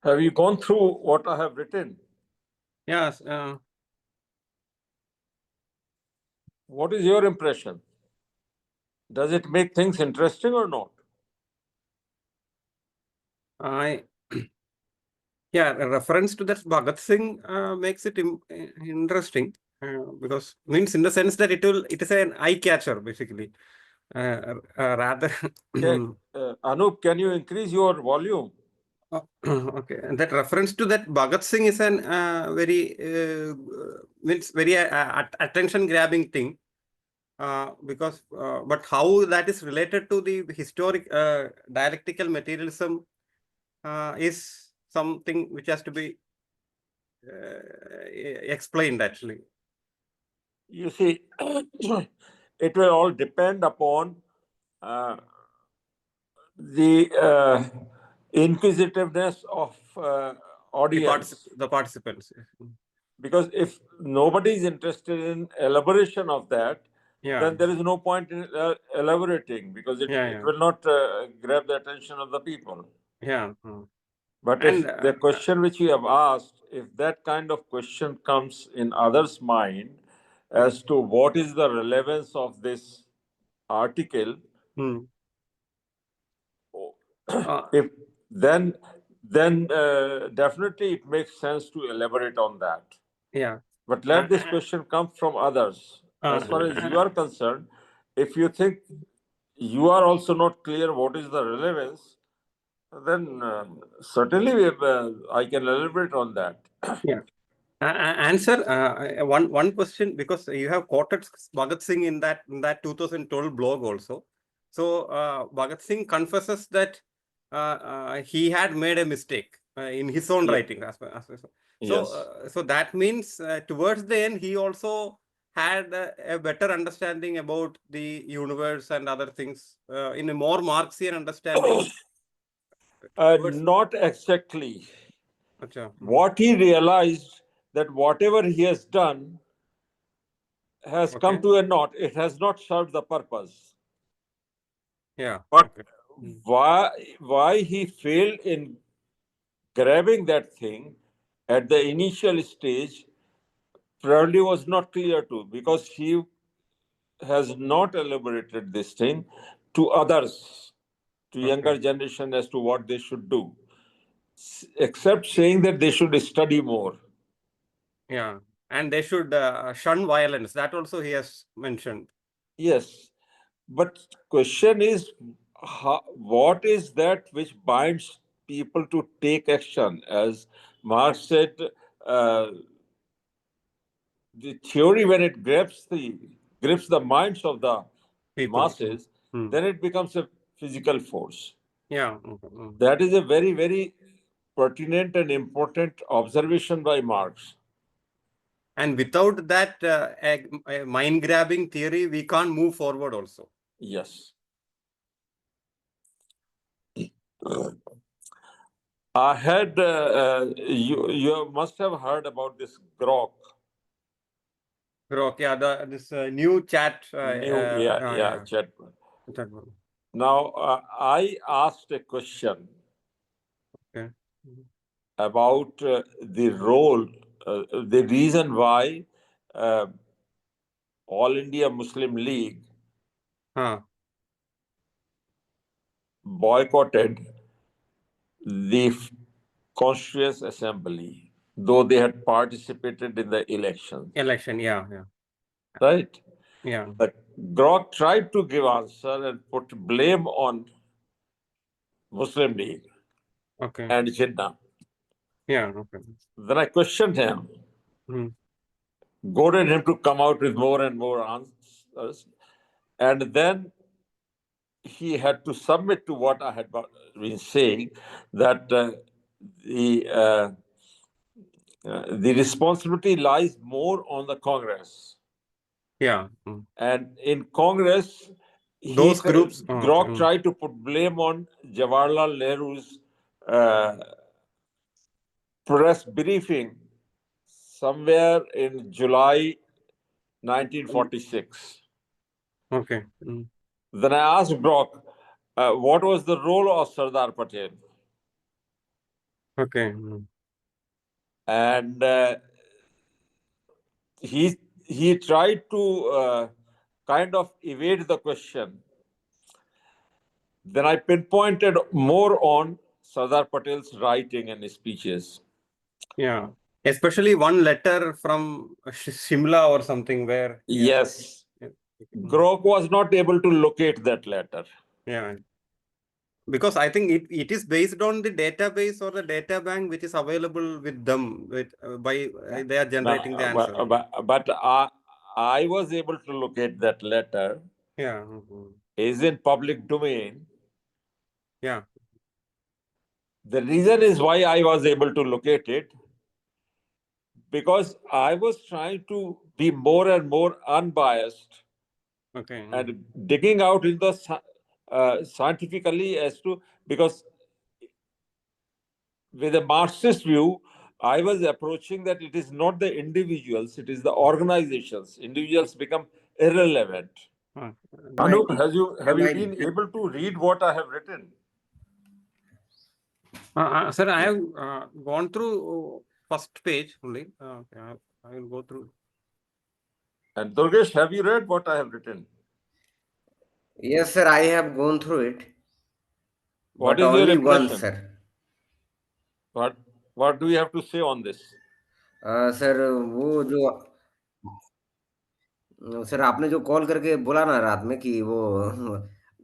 Have you gone through what I have written? Yes. What is your impression? Does it make things interesting or not? I Yeah, a reference to that Bhagat Singh makes it interesting because means in the sense that it is an eye catcher basically. Rather Anup, can you increase your volume? okay, and that reference to that Bhagat Singh is an very means very attention grabbing thing. Because but how that is related to the historic dialectical materialism is something which has to be explained actually. You see, it will all depend upon the inquisitiveness of audience. The participants. Because if nobody is interested in elaboration of that, Yeah. then there is no point in elaborating, because it will not grab the attention of the people. Yeah. But if the question which you have asked, if that kind of question comes in others' mind as to what is the relevance of this article, if then definitely it makes sense to elaborate on that. Yeah. But let this question come from others. As far as you are concerned, if you think you are also not clear what is the relevance, then certainly I can elaborate on that. Yeah. Answer one question, because you have quoted Bhagat Singh in that 2012 blog also. So Bhagat Singh confesses that he had made a mistake in his own writing. So that means towards the end he also had a better understanding about the universe and other things in a more Marxian understanding. Not exactly. What he realized, that whatever he has done has come to a naught. It has not served the purpose. Yeah. But why he failed in grabbing that thing at the initial stage probably was not clear to, because he has not elaborated this thing to others, to younger generation, as to what they should do, except saying that they should study more. Yeah, and they should shun violence. That also he has mentioned. Yes, but question is, what is that which binds people to take action? As Marx said, the theory, when it grips the minds of the masses, then it becomes a physical force. Yeah. That is a very, very pertinent and important observation by Marx. And without that mind-grabbing theory, we can't move forward also. Yes. I had, you must have heard about this Grok. Grok, yeah, this new chat. Chat. Now, I asked a question about the role, the reason why All India Muslim League boycotted the Constituent Assembly, though they had participated in the election. Yeah. Right? Yeah. But Grok tried to give answer and put blame on Muslim League and Jinnah. Yeah. Then I questioned him, goaded him to come out with more and more answers, and then he had to submit to what I had been saying, that the responsibility lies more on the Congress. Yeah. And in Congress, those groups, Grok tried to put blame on Jawaharlal Nehru's press briefing somewhere in July 1946. Then I asked Grok, what was the role of Sardar Patel? Okay. and he tried to kind of evade the question. Then I pinpointed more on Sardar Patel's writing and speeches. Yeah. Especially one letter from Shimla or something where. Yes, Yeah. Grok was not able to locate that letter. Yeah. Because I think it is based on the database or the data bank which is available with them they are generating the answer. But I was able to locate that letter. Yeah. Is in public domain. Yeah. The reason is why I was able to locate it, because I was trying to be more and more unbiased Okay. and digging out in the scientifically as to, because with a Marxist view, I was approaching that it is not the individuals, it is the organizations. Individuals become irrelevant. Anup, have you been able to read what I have written? Sir, I have gone through first page only. I will go through. And Durgesh, have you read what I have written? Yes, sir, I have gone through it, What but is your only once, impression? sir. What do you have to say on this? Sir वो जो sir आपने जो call करके बोला ना रात में कि वो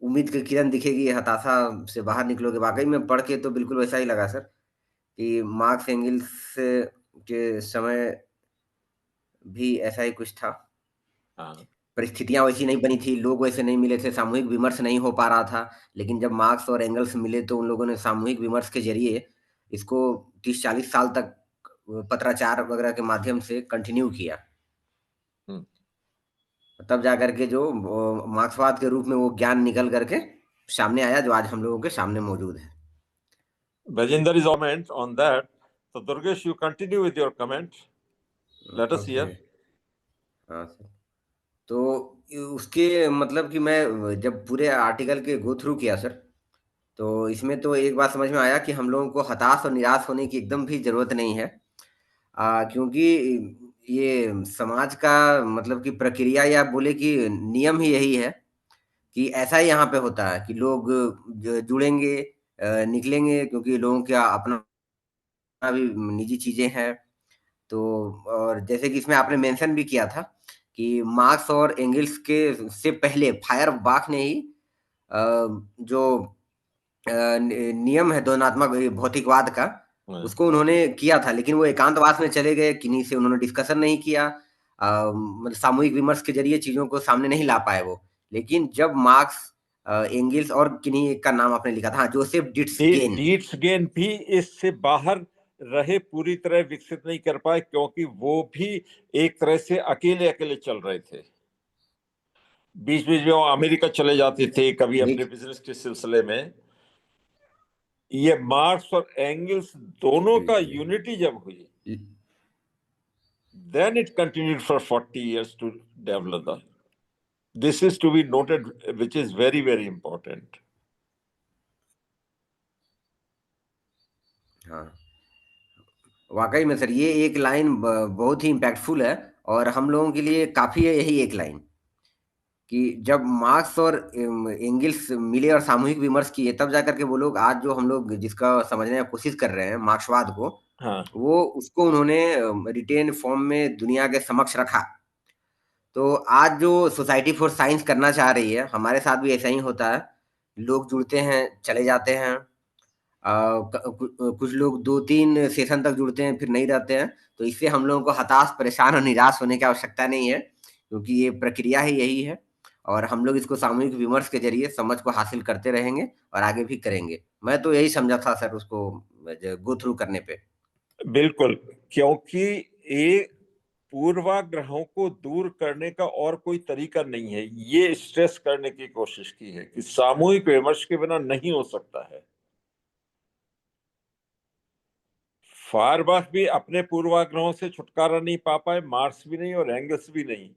उम्मीद की किरण दिखेगी, हताशा से बाहर निकलोगे, वाक़ई में पढ़ के तो बिल्कुल वैसा ही लगा सर, कि मार्क्स एंगल्स के समय भी ऐसा ही कुछ था। हाँ। परिस्थितियाँ वैसी नहीं बनी थी, लोग वैसे नहीं मिले थे, सामूहिक विमर्श नहीं हो पा रहा था। लेकिन जब मार्क्स और एंगल्स मिले तो उन लोगों ने सामूहिक विमर्श के ज़रिए इसको 30-40 साल तक पत्राचार वगैरह के माध्यम से कंटिन्यू किया। तब जाकर के जो मार्क्सवाद के रूप में वो ज्ञान निकल करके सामने आया, जो आज हम लोगों के सामने मौजूद है। Bajinder is comment on that. So Durgesh, you continue with your comment. Let us hear. हाँ सर, तो उसके मतलब कि मैं जब पूरे आर्टिकल के गो थ्रू किया सर, तो इसमें तो एक बात समझ में आया कि हम लोगों को हताश और निराश होने की एकदम भी ज़रूरत नहीं है। क्योंकि ये समाज का मतलब कि प्रक्रिया या बोले कि नियम ही यही है कि ऐसा ही यहाँ पे होता है कि लोग जुड़ेंगे, निकलेंगे, क्योंकि लोगों का अपना भी निजी चीज़ें हैं। तो और जैसे कि इसमें आपने मेंशन भी किया था कि मार्क्स और एंगल्स के से पहले फायरबाख ने ही जो नियम है ध्वन्यात्मक भौतिकवाद का, उसको उन्होंने किया था, लेकिन वो एकांतवास में चले गए, किन्हीं से उन्होंने डिस्कशन नहीं किया, मतलब सामूहिक विमर्श के जरिए चीज़ों को सामने नहीं ला पाए वो। लेकिन जब मार्क्स, एंगल्स और किन्हीं एक का नाम आपने लिखा था, हाँ, जोसेफ डिट्सगेन भी इससे बाहर रहे, पूरी तरह विकसित नहीं कर पाए, क्योंकि वो भी एक तरह से अकेले अकेले चल रहे थे। बीच बीच में वो अमेरिका चले जाते थे कभी अपने बिजनेस के सिलसिले में। ये मार्क्स और एंगल्स दोनों का यूनिटी जब हुई, then it continued for 40 years to develop that. This is to be noted, which is very, very important. हाँ, वाकई में सर ये एक लाइन बहुत ही इम्पैक्टफुल है, और हम लोगों के लिए काफ़ी है यही एक लाइन, कि जब मार्क्स और एंगल्स मिले और सामूहिक विमर्श किए, तब जाकर के वो लोग आज जो हम लोग जिसका समझने की कोशिश कर रहे हैं मार्क्सवाद को, हाँ। वो उसको उन्होंने रिटेन फॉर्म में दुनिया के समक्ष रखा। तो आज जो सोसाइटी फॉर साइंस करना चाह रही है, हमारे साथ भी ऐसा ही होता है। लोग जुड़ते हैं, चले जाते हैं। कुछ लोग 2-3 सेशन तक जुड़ते हैं, फिर नहीं रहते हैं। तो इससे हम लोगों को हताश, परेशान और निराश होने की आवश्यकता नहीं है, क्योंकि ये प्रक्रिया ही यही है, और हम लोग इसको सामूहिक विमर्श के ज़रिए समझ को हासिल करते रहेंगे और आगे भी करेंगे। मैं तो यही समझा था सर उसको गो थ्रू करने पे। बिल्कुल, क्योंकि ये पूर्वाग्रहों को दूर करने का और कोई तरीका नहीं है। ये स्ट्रेस करने की कोशिश की है कि सामूहिक विमर्श के बिना नहीं हो सकता है। फायरबाख भी अपने पूर्वाग्रहों से छुटकारा नहीं पा पाए, मार्क्स भी नहीं और एंगल्स भी नहीं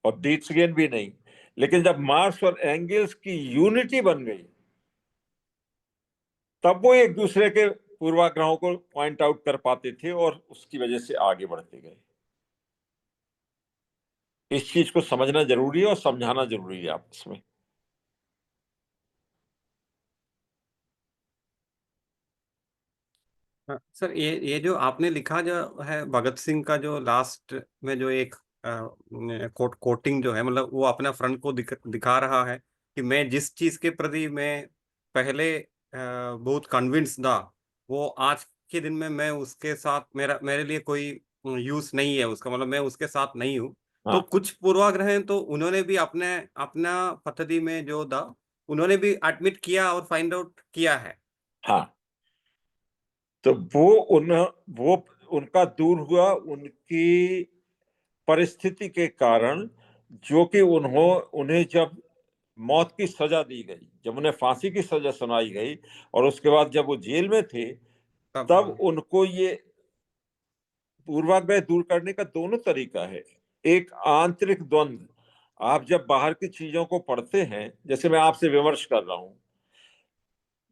और डिट्सगेन भी नहीं। लेकिन जब मार्क्स और एंगल्स की यूनिटी बन गई, तब वो एक दूसरे के पूर्वाग्रहों को पॉइंट आउट कर पाते थे और उसकी वजह से आगे बढ़ते गए। इस चीज को समझना जरूरी है और समझाना जरूरी है आपस में। सर ये जो आपने लिखा जो है भगत सिंह का जो लास्ट में जो एक कोटिंग जो है, मतलब वो अपना फ्रंट को दिखा रहा है कि मैं जिस चीज के प्रति मैं पहले बहुत कन्विंस था, वो आज के दिन में मैं उसके साथ मेरे लिए कोई यूज नहीं है उसका, मतलब मैं उसके साथ नहीं हूँ। तो हाँ। कुछ पूर्वाग्रह हैं तो उन्होंने भी अपना पद्धति में जो था उन्होंने भी एडमिट किया और फाइंड आउट किया है। हाँ, तो वो उनका दूर हुआ उनकी परिस्थिति के कारण, जो कि उन्हें जब मौत की सजा दी गई, जब उन्हें फांसी की सजा सुनाई गई और उसके बाद जब वो जेल में थे, तब उनको ये पूर्वाग्रह दूर करने का दोनों तरीका है। एक आंतरिक द्वंद्व, आप जब बाहर की चीजों को पढ़ते हैं, जैसे मैं आपसे विमर्श कर रहा हूं,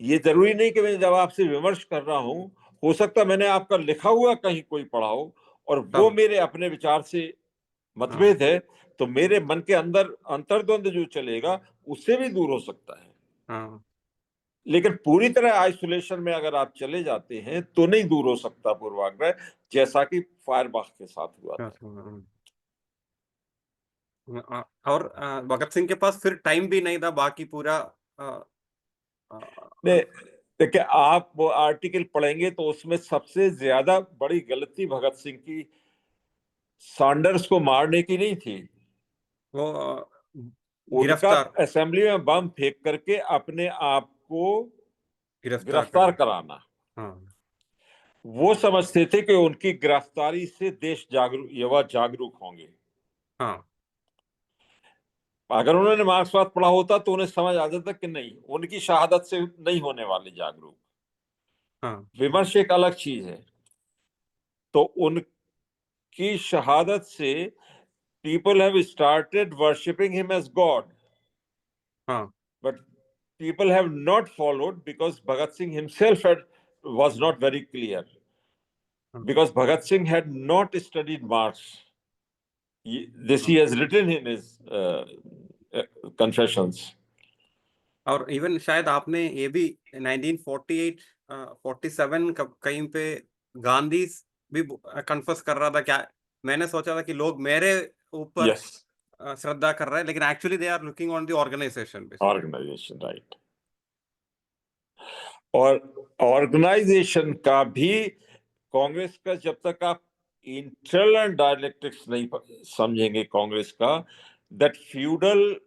ये जरूरी नहीं कि मैं जब आपसे विमर्श कर रहा हूं, हो सकता मैंने आपका लिखा हुआ कहीं कोई पढ़ा हो और वो मेरे अपने विचार से मतभेद है, तो मेरे मन के अंदर अंतर्द्वंद जो चलेगा उससे भी दूर हो सकता है। हाँ। लेकिन पूरी तरह आइसोलेशन में अगर आप चले जाते हैं तो नहीं दूर हो सकता पूर्वाग्रह, जैसा कि फायरबाख के साथ हुआ था। और भगत सिंह के पास फिर टाइम भी नहीं था बाकी पूरा देखिए, आप वो आर्टिकल पढ़ेंगे तो उसमें सबसे ज्यादा बड़ी गलती भगत सिंह की सैंडर्स को मारने की नहीं थी, वो उनका गिरफ्तार असेंबली में बम फेंक करके अपने आप को गिरफ्तार कराना। हाँ। वो समझते थे कि उनकी गिरफ्तारी से देश जागरूक, युवा जागरूक होंगे। हाँ। अगर उन्होंने मार्क्सवाद पढ़ा होता तो उन्हें समझ आ जाता कि नहीं, उनकी शहादत से नहीं होने वाले जागरूक। हाँ। विमर्श एक अलग चीज है। तो उनकी शहादत से people have started worshipping him as God. हाँ। But people have not followed because Bhagat Singh himself was not very clear. Because Bhagat Singh had not studied Marx. This he has written in his confessions. और even शायद आपने ये भी 1948 47 कहीं पे गांधी भी confers कर रहा था क्या, मैंने सोचा था कि लोग मेरे ऊपर Yes. श्रद्धा कर रहे हैं, लेकिन actually they are looking on the organisation. Organisation, right. और ऑर्गेनाइजेशन का भी कांग्रेस का, जब तक आप इंटरनल डायलेक्टिक्स नहीं समझेंगे कांग्रेस का, that feudal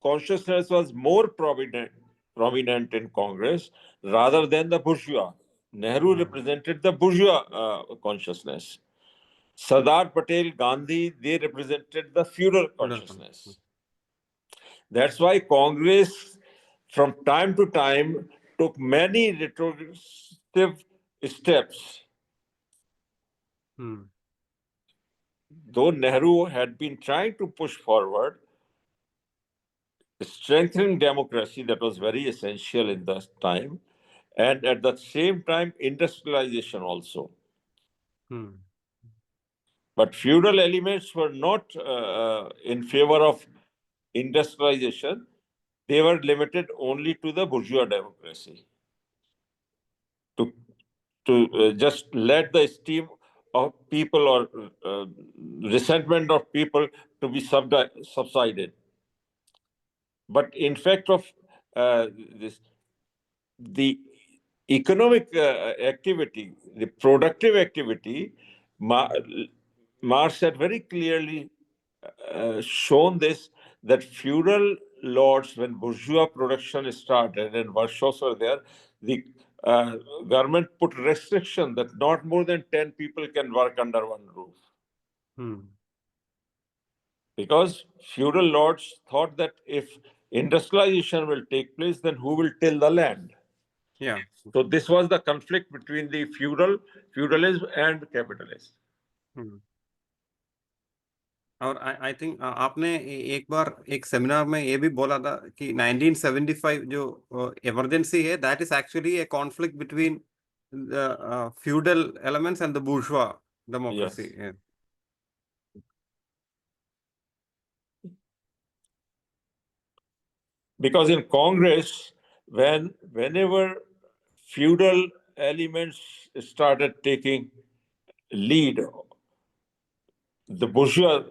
consciousness was more prominent in Congress rather than the bourgeois. Nehru represented the bourgeois consciousness. Sardar Patel, Gandhi, they represented the feudal consciousness. That's why Congress, from time to time, took many retrogressive steps. Though Nehru had been trying to push forward strengthening democracy, that was very essential in that time, and at the same time industrialization also. But feudal elements were not in favor of industrialization. They were limited only to the bourgeois democracy, to just let the esteem of people or resentment of people to be subsided. But in fact of the economic activity, the productive activity, Marx had very clearly shown this, that feudal lords, when bourgeois production started and workshops were there, the government put restriction that not more than 10 people can work under one roof. Because feudal lords thought that if industrialization will take place, then who will till the land? Yeah. So this was the conflict between the feudalism and capitalism. और I think आपने एक बार एक seminar में ये भी बोला था कि 1975 जो इमरजेंसी है, that is actually A conflict between the feudal elements and the bourgeois democracy. Yes. Because in Congress, whenever feudal elements started taking lead, the bourgeois,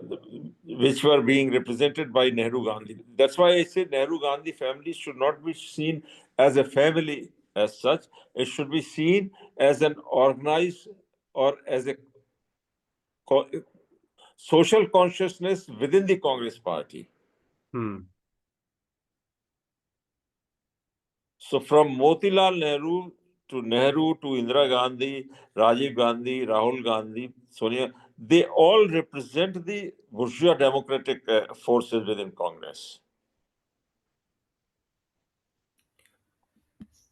which were being represented by Nehru Gandhi. That's why I say Nehru Gandhi family should not be seen as a family as such. It should be seen as an organized or as a social consciousness within the Congress party. So from Motilal Nehru to Indira Gandhi, Rajiv Gandhi, Rahul Gandhi, Sonia, they all represent the bourgeois democratic forces within Congress.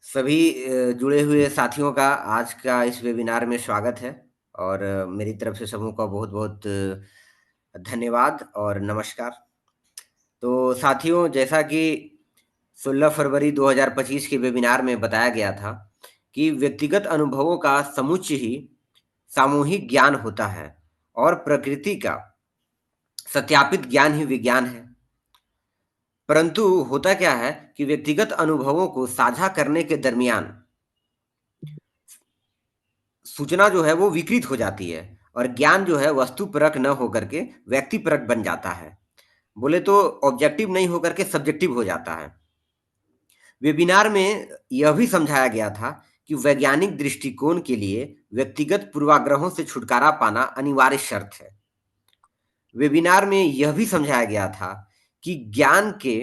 सभी जुड़े हुए साथियों का आज का इस webinar में स्वागत है और मेरी तरफ से समूह का बहुत बहुत धन्यवाद और नमस्कार। तो साथियों, जैसा कि 16 फरवरी 2025 के वेबिनार में बताया गया था कि व्यक्तिगत अनुभवों का समुच्चय ही सामूहिक ज्ञान होता है और प्रकृति का सत्यापित ज्ञान ही विज्ञान है। परंतु होता क्या है कि व्यक्तिगत अनुभवों को साझा करने के दरमियान सूचना जो है वो विकृत हो जाती है और ज्ञान जो है वस्तुपरक न होकर के व्यक्तिपरक बन जाता है। बोले तो ऑब्जेक्टिव नहीं होकर के सब्जेक्टिव हो जाता है। वेबिनार में यह भी समझाया गया था कि वैज्ञानिक दृष्टिकोण के लिए व्यक्तिगत पूर्वाग्रहों से छुटकारा पाना अनिवार्य शर्त है। वेबिनार में यह भी समझाया गया था कि ज्ञान के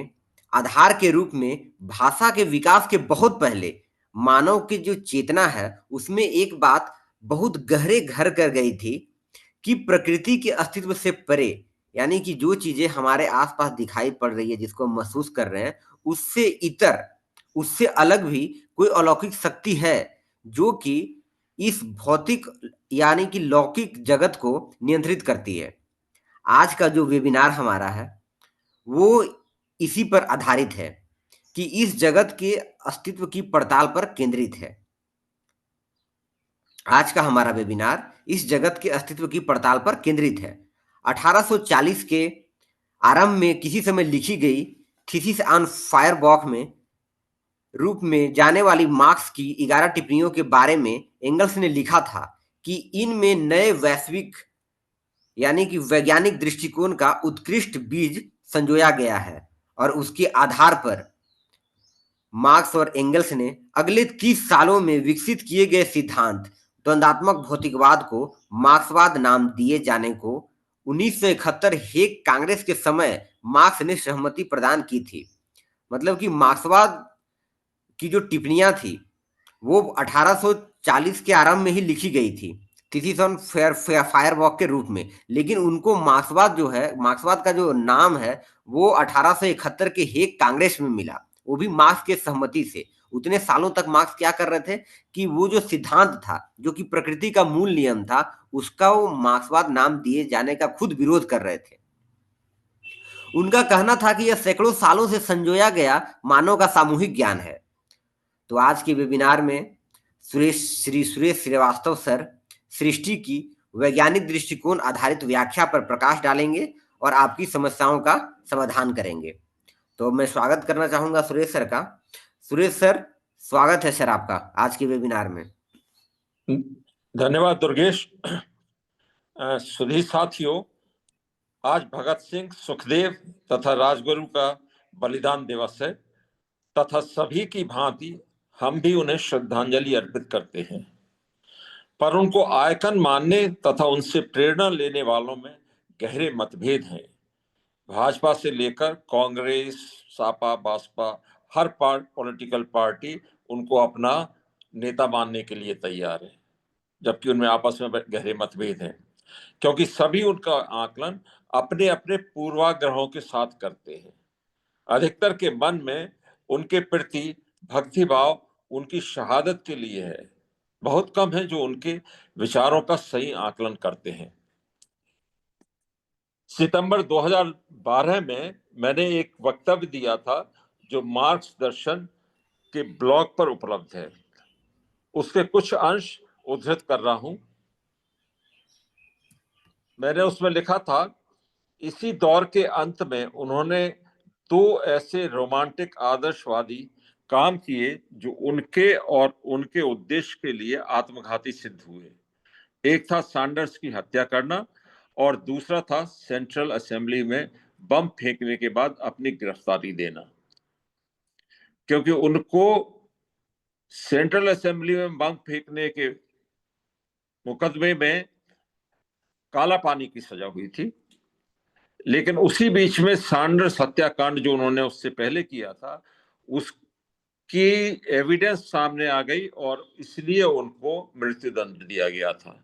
आधार के रूप में भाषा के विकास के बहुत पहले मानव की जो चेतना है उसमें एक बात बहुत गहरे घर कर गई थी कि प्रकृति के अस्तित्व से परे, यानी कि जो चीजें हमारे आसपास दिखाई पड़ रही है, जिसको हम महसूस कर रहे हैं, उससे इतर, उससे अलग भी कोई अलौकिक शक्ति है जो कि इस भौतिक यानी कि लौकिक जगत को नियंत्रित करती है। आज का जो वेबिनार हमारा है वो इसी पर आधारित है कि इस जगत के अस्तित्व की पड़ताल पर केंद्रित है। आज का हमारा वेबिनार इस जगत के अस्तित्व की पड़ताल पर केंद्रित है। 1840 के आरंभ में किसी समय लिखी गई थीसिस ऑन फायरबॉक में रूप में जाने वाली मार्क्स की 11 टिप्पणियों के बारे में एंगल्स ने लिखा था कि इनमें नए वैश्विक यानी कि वैज्ञानिक दृष्टिकोण का उत्कृष्ट बीज संजोया गया है और उसके आधार पर मार्क्स और एंगल्स ने अगले 30 सालों में विकसित किए गए सिद्धांत द्वंदात्मक भौतिकवाद को मार्क्सवाद नाम दिए जाने को 1971 हेग कांग्रेस के समय मार्क्स ने सहमति प्रदान की थी। मतलब कि मार्क्सवाद की जो टिप्पणियां थी वो 1840 के आरंभ में ही लिखी गई थी थीसिस ऑन फायरवॉक के रूप में, लेकिन उनको मार्क्सवाद जो है, मार्क्सवाद का जो नाम है वो 1871 के हेग कांग्रेस में मिला, वो भी मार्क्स के सहमति से। उतने सालों तक मार्क्स क्या कर रहे थे कि वो जो सिद्धांत था जो कि प्रकृति का मूल नियम था उसका वो मार्क्सवाद नाम दिए जाने का खुद विरोध कर रहे थे। उनका कहना था कि यह सैकड़ों सालों से संजोया गया मानव का सामूहिक ज्ञान है। तो आज के वेबिनार में श्री सुरेश श्रीवास्तव सर सृष्टि की वैज्ञानिक दृष्टिकोण आधारित व्याख्या पर प्रकाश डालेंगे और आपकी समस्याओं का समाधान करेंगे। तो मैं स्वागत करना चाहूंगा सुरेश सर का। सुरेश सर, स्वागत है सर आपका आज के वेबिनार में। धन्यवाद दुर्गेश। सुधी साथियों, आज भगत सिंह, सुखदेव तथा राजगुरु का बलिदान दिवस है तथा सभी की भांति हम भी उन्हें श्रद्धांजलि अर्पित करते हैं, पर उनको आइकन मानने तथा उनसे प्रेरणा लेने वालों में गहरे मतभेद हैं। भाजपा से लेकर कांग्रेस, सपा, बसपा, हर पॉलिटिकल पार्टी उनको अपना नेता मानने के लिए तैयार है, जबकि उनमें आपस में गहरे मतभेद हैं, क्योंकि सभी उनका आकलन अपने अपने पूर्वाग्रहों के साथ करते हैं। अधिकतर के मन में उनके प्रति भक्तिभाव उनकी शहादत के लिए है। बहुत कम है जो उनके विचारों का सही आकलन करते हैं। सितंबर 2012 में मैंने एक वक्तव्य दिया था जो मार्क्स दर्शन के ब्लॉग पर उपलब्ध है। उसके कुछ अंश उद्धृत कर रहा हूं। मैंने उसमें लिखा था, इसी दौर के अंत में उन्होंने दो ऐसे रोमांटिक आदर्शवादी काम किए जो उनके और उनके उद्देश्य के लिए आत्मघाती सिद्ध हुए। एक था सैंडर्स की हत्या करना और दूसरा था सेंट्रल असेंबली में बम फेंकने के बाद अपनी गिरफ्तारी देना। क्योंकि उनको सेंट्रल असेंबली में बम फेंकने के मुकदमे में काला पानी की सजा हुई थी, लेकिन उसी बीच में सैंडर्स हत्याकांड जो उन्होंने उससे पहले किया था, उसकी एविडेंस सामने आ गई और इसलिए उनको मृत्युदंड दिया गया था।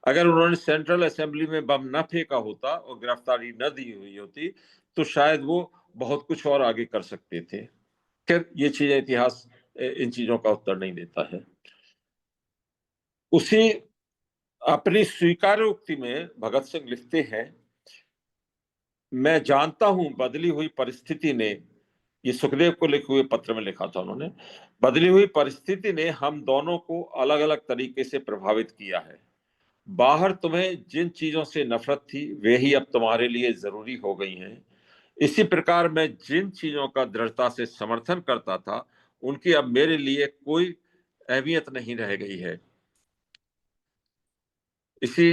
अगर उन्होंने सेंट्रल असेंबली में बम न फेंका होता और गिरफ्तारी न दी हुई होती तो शायद वो बहुत कुछ और आगे कर सकते थे। खैर, ये चीजें इतिहास इन चीजों का उत्तर नहीं देता है। उसी अपनी स्वीकारोक्ति में भगत सिंह लिखते हैं, मैं जानता हूं बदली हुई परिस्थिति ने, ये सुखदेव को लिखे हुए पत्र में लिखा था उन्होंने, बदली हुई परिस्थिति ने हम दोनों को अलग अलग तरीके से प्रभावित किया है। बाहर तुम्हें जिन चीजों से नफरत थी वे ही अब तुम्हारे लिए जरूरी हो गई हैं। इसी प्रकार मैं जिन चीजों का दृढ़ता से समर्थन करता था उनकी अब मेरे लिए कोई अहमियत नहीं रह गई है। इसी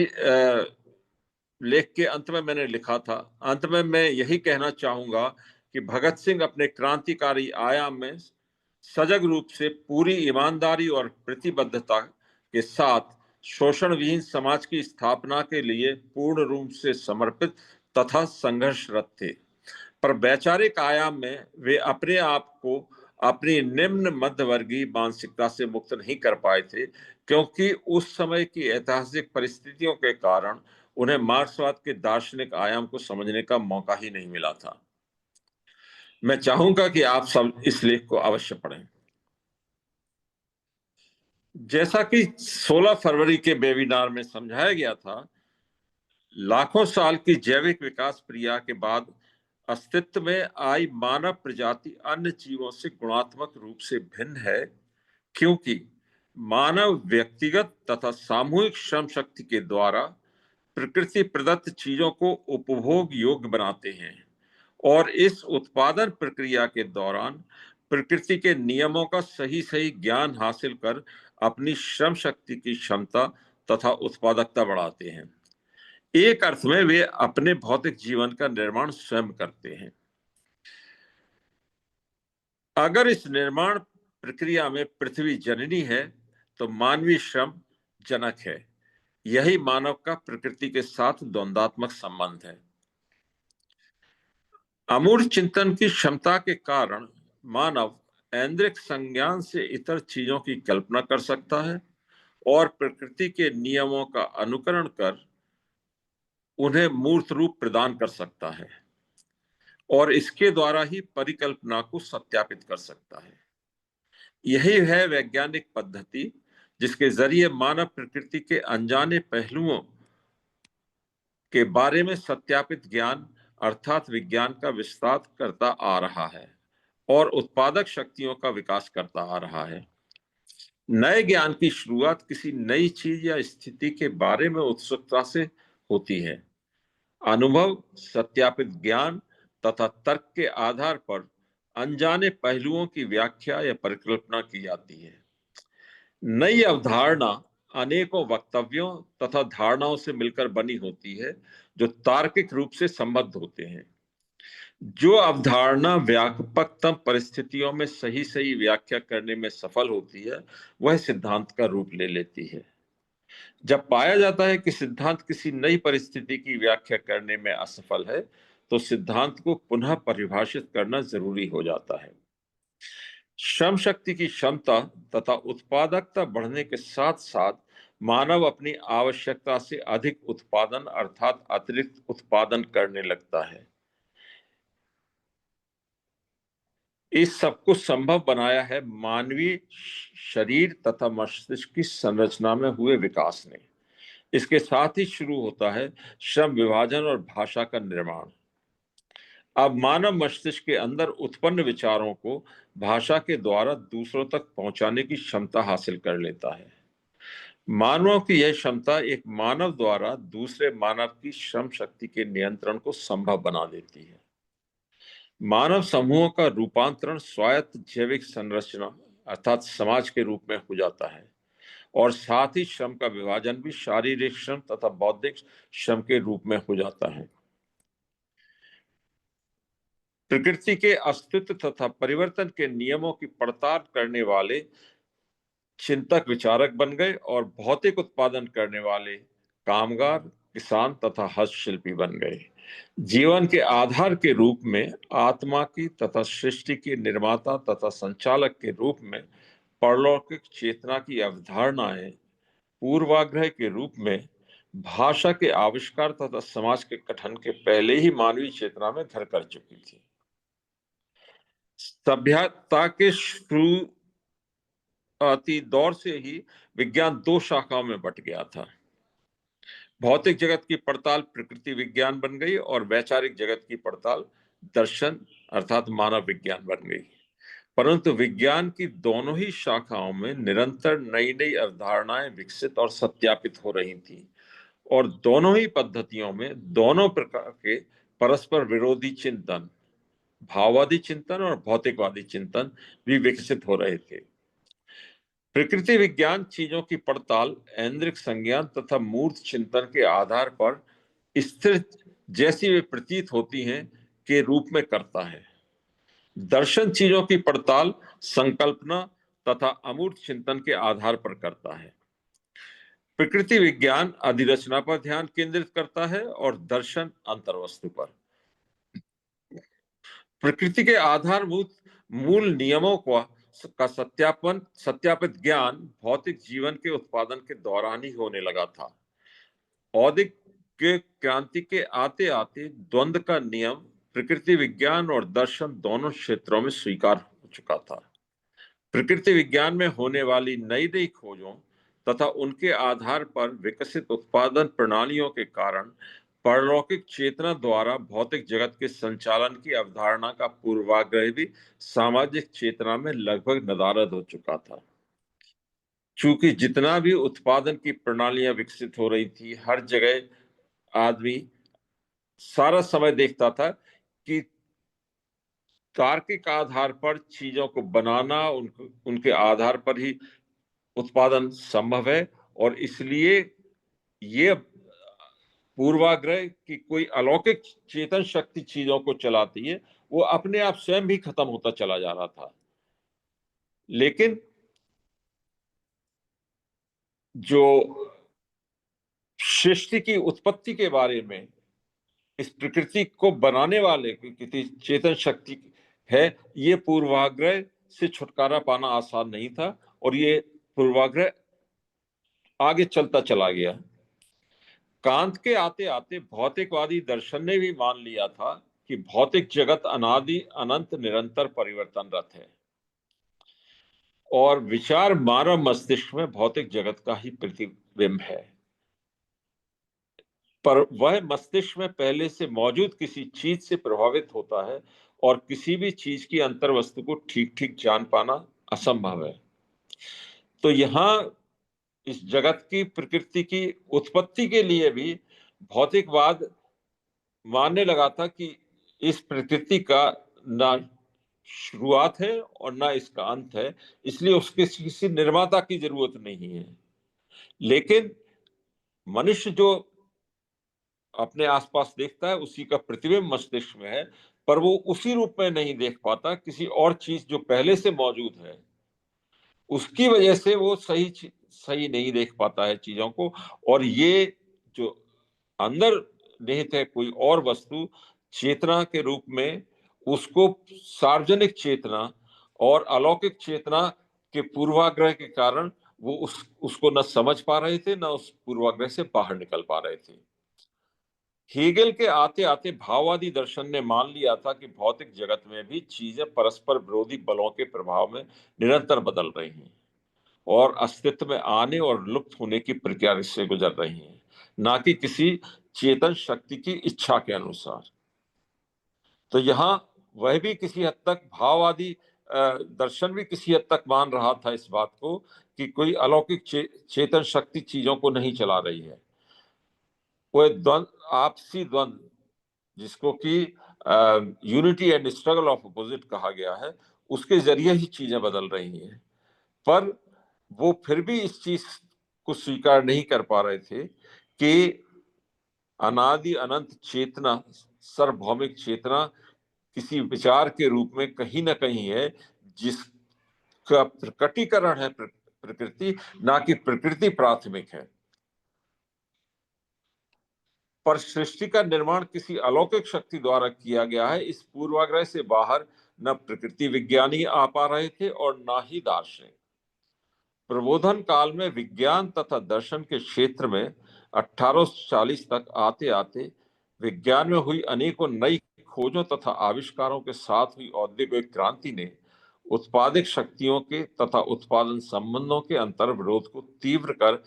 लेख के अंत में मैंने लिखा था, अंत में मैं यही कहना चाहूंगा कि भगत सिंह अपने क्रांतिकारी आयाम में सजग रूप से पूरी ईमानदारी और प्रतिबद्धता के साथ शोषण विहीन समाज की स्थापना के लिए पूर्ण रूप से समर्पित तथा संघर्षरत थे। पर वैचारिक आयाम में वे अपने आप को अपनी निम्न मध्यवर्गीय मानसिकता से मुक्त नहीं कर पाए थे, क्योंकि उस समय की ऐतिहासिक परिस्थितियों के कारण उन्हें मार्क्सवाद के दार्शनिक आयाम को समझने का मौका ही नहीं मिला था। मैं चाहूंगा कि आप सब इस लेख को अवश्य पढ़ें। जैसा कि 16 फरवरी के वेबिनार में समझाया गया था, लाखों साल की जैविक विकास प्रक्रिया के बाद अस्तित्व में आई मानव प्रजाति अन्य जीवों से गुणात्मक रूप से भिन्न है, क्योंकि मानव व्यक्तिगत तथा सामूहिक श्रम शक्ति के द्वारा प्रकृति प्रदत्त चीजों को उपभोग योग्य बनाते हैं और इस उत्पादन प्रक्रिया के दौरान प्रकृति के नियमों का सही सही ज्ञान हासिल कर अपनी श्रम शक्ति की क्षमता तथा उत्पादकता बढ़ाते हैं। एक अर्थ में वे अपने भौतिक जीवन का निर्माण स्वयं करते हैं। अगर इस निर्माण प्रक्रिया में पृथ्वी जननी है तो मानवीय श्रम जनक है। यही मानव का प्रकृति के साथ द्वंद्वात्मक संबंध है। अमूर्त चिंतन की क्षमता के कारण मानव ऐन्द्रिक संज्ञान से इतर चीजों की कल्पना कर सकता है और प्रकृति के नियमों का अनुकरण कर उन्हें मूर्त रूप प्रदान कर सकता है और इसके द्वारा ही परिकल्पना को सत्यापित कर सकता है। यही है वैज्ञानिक पद्धति जिसके जरिए मानव प्रकृति के अनजाने पहलुओं के बारे में सत्यापित ज्ञान अर्थात विज्ञान का विस्तार करता आ रहा है और उत्पादक शक्तियों का विकास करता आ रहा है। नए ज्ञान की शुरुआत किसी नई चीज या स्थिति के बारे में उत्सुकता से होती है। अनुभव, सत्यापित ज्ञान तथा तर्क के आधार पर अनजाने पहलुओं की व्याख्या या परिकल्पना की जाती है। नई अवधारणा अनेकों वक्तव्यों तथा धारणाओं से मिलकर बनी होती है जो तार्किक रूप से संबद्ध होते हैं। जो अवधारणा व्यापकतम परिस्थितियों में सही सही व्याख्या करने में सफल होती है वह सिद्धांत का रूप ले लेती है। जब पाया जाता है कि सिद्धांत किसी नई परिस्थिति की व्याख्या करने में असफल है तो सिद्धांत को पुनः परिभाषित करना जरूरी हो जाता है। श्रम शक्ति की क्षमता तथा उत्पादकता बढ़ने के साथ साथ मानव अपनी आवश्यकता से अधिक उत्पादन अर्थात अतिरिक्त उत्पादन करने लगता है। इस सब कुछ संभव बनाया है मानवीय शरीर तथा मस्तिष्क की संरचना में हुए विकास ने। इसके साथ ही शुरू होता है श्रम विभाजन और भाषा का निर्माण। अब मानव मस्तिष्क के अंदर उत्पन्न विचारों को भाषा के द्वारा दूसरों तक पहुंचाने की क्षमता हासिल कर लेता है। मानवों की यह क्षमता एक मानव द्वारा दूसरे मानव की श्रम शक्ति के नियंत्रण को संभव बना देती है। मानव समूहों का रूपांतरण स्वायत्त जैविक संरचना अर्थात समाज के रूप में हो जाता है और साथ ही श्रम का विभाजन भी शारीरिक श्रम तथा बौद्धिक श्रम के रूप में हो जाता है। प्रकृति के अस्तित्व तथा परिवर्तन के नियमों की पड़ताल करने वाले चिंतक विचारक बन गए और भौतिक उत्पादन करने वाले कामगार, किसान तथा हस्तशिल्पी बन गए। जीवन के आधार के रूप में आत्मा की तथा सृष्टि के निर्माता तथा संचालक के रूप में परलौकिक चेतना की अवधारणाएं पूर्वाग्रह के रूप में भाषा के आविष्कार तथा समाज के गठन के पहले ही मानवीय चेतना में घर कर चुकी थी। सभ्यता के शुरुआती दौर से ही विज्ञान दो शाखाओं में बट गया था। भौतिक जगत की पड़ताल प्रकृति विज्ञान बन गई और वैचारिक जगत की पड़ताल दर्शन अर्थात मानव विज्ञान बन गई। परंतु विज्ञान की दोनों ही शाखाओं में निरंतर नई नई अवधारणाएं विकसित और सत्यापित हो रही थी और दोनों ही पद्धतियों में दोनों प्रकार के परस्पर विरोधी चिंतन, भाववादी चिंतन और भौतिकवादी चिंतन भी विकसित हो रहे थे। प्रकृति विज्ञान चीजों की पड़ताल ऐन्द्रिक संज्ञान तथा मूर्त चिंतन के आधार पर स्थिर जैसी वे प्रतीत होती हैं के रूप में करता है। दर्शन चीजों की पड़ताल संकल्पना तथा अमूर्त चिंतन के आधार पर करता है। प्रकृति विज्ञान अधिरचना पर ध्यान केंद्रित करता है और दर्शन अंतर्वस्तु पर। प्रकृति के आधारभूत मूल नियमों का सत्यापित ज्ञान भौतिक जीवन के उत्पादन के दौरान ही होने लगा था। औद्योगिक क्रांति के आते आते द्वंद्व का नियम प्रकृति विज्ञान और दर्शन दोनों क्षेत्रों में स्वीकार हो चुका था। प्रकृति विज्ञान में होने वाली नई नई खोजों तथा उनके आधार पर विकसित उत्पादन प्रणालियों के कारण परलौकिक चेतना द्वारा भौतिक जगत के संचालन की अवधारणा का पूर्वाग्रह भी सामाजिक चेतना में लगभग नदारद हो चुका था। चूंकि जितना भी उत्पादन की प्रणालियां विकसित हो रही थी, हर जगह आदमी सारा समय देखता था कि तार्किक आधार पर चीजों को बनाना, उनके आधार पर ही उत्पादन संभव है और इसलिए ये पूर्वाग्रह कि कोई अलौकिक चेतन शक्ति चीजों को चलाती है, वो अपने आप स्वयं भी खत्म होता चला जा रहा था। लेकिन जो सृष्टि की उत्पत्ति के बारे में इस प्रकृति को बनाने वाले किसी चेतन शक्ति है, ये पूर्वाग्रह से छुटकारा पाना आसान नहीं था और ये पूर्वाग्रह आगे चलता चला गया। कांत के आते आते भौतिकवादी दर्शन ने भी मान लिया था कि भौतिक जगत अनादि अनंत निरंतर परिवर्तनरत है और विचार मानव मस्तिष्क में भौतिक जगत का ही प्रतिबिंब है, पर वह मस्तिष्क में पहले से मौजूद किसी चीज से प्रभावित होता है और किसी भी चीज की अंतर्वस्तु को ठीक ठीक जान पाना असंभव है। तो यहाँ इस जगत की प्रकृति की उत्पत्ति के लिए भी भौतिकवाद मानने लगा था कि इस प्रकृति का ना शुरुआत है और ना इसका अंत है, इसलिए उसके किसी निर्माता की जरूरत नहीं है। लेकिन मनुष्य जो अपने आसपास देखता है उसी का प्रतिबिंब मस्तिष्क में है, पर वो उसी रूप में नहीं देख पाता, किसी और चीज जो पहले से मौजूद है उसकी वजह से वो सही नहीं देख पाता है चीजों को। और ये जो अंदर निहित है कोई और वस्तु चेतना के रूप में, उसको सार्वजनिक चेतना और अलौकिक चेतना के पूर्वाग्रह के कारण वो उसको न समझ पा रहे थे, न उस पूर्वाग्रह से बाहर निकल पा रहे थे। हेगेल के आते आते भाववादी दर्शन ने मान लिया था कि भौतिक जगत में भी चीजें परस्पर विरोधी बलों के प्रभाव में निरंतर बदल रही हैं और अस्तित्व में आने और लुप्त होने की प्रक्रिया से गुजर रही हैं, ना कि किसी चेतन शक्ति की इच्छा के अनुसार। तो यहाँ वह भी किसी हद तक भाववादी दर्शन भी किसी हद तक मान रहा था इस बात को कि कोई अलौकिक चेतन शक्ति चीजों को नहीं चला रही है। वो द्वंद्व, आपसी द्वंद्व, जिसको कि unity and struggle of opposite कहा गया है, उसके जरिए ही चीजें बदल रही हैं। पर वो फिर भी इस चीज को स्वीकार नहीं कर पा रहे थे कि अनादि अनंत चेतना, सार्वभौमिक चेतना किसी विचार के रूप में कहीं ना कहीं है, जिसका प्रकटीकरण है प्रकृति, ना कि प्रकृति प्राथमिक है। पर सृष्टि का निर्माण किसी अलौकिक शक्ति द्वारा किया गया है, इस पूर्वाग्रह से बाहर न प्रकृति विज्ञानी आ पा रहे थे और ना ही दार्शनिक। प्रबोधन काल में विज्ञान तथा दर्शन के क्षेत्र में 1840 तक आते आते विज्ञान में हुई अनेकों नई खोजों तथा आविष्कारों के साथ हुई औद्योगिक क्रांति ने उत्पादक शक्तियों के तथा उत्पादन संबंधों के अंतर विरोध को तीव्र कर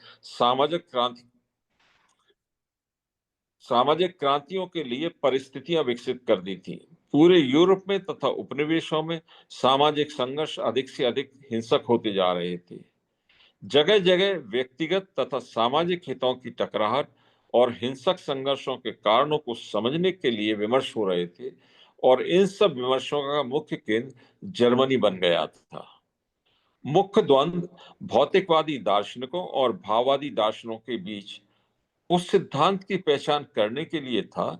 सामाजिक क्रांतियों के लिए परिस्थितियां विकसित कर दी थी। पूरे यूरोप में तथा उपनिवेशों में सामाजिक संघर्ष अधिक से अधिक हिंसक होते जा रहे थे। जगह जगह व्यक्तिगत तथा सामाजिक हितों की टकराहट और हिंसक संघर्षों के कारणों को समझने के लिए विमर्श हो रहे थे, और इन सब विमर्शों का मुख्य केंद्र जर्मनी बन गया था। मुख्य द्वंद्व भौतिकवादी दार्शनिकों और भाववादी दार्शनिकों के बीच उस सिद्धांत की पहचान करने के लिए था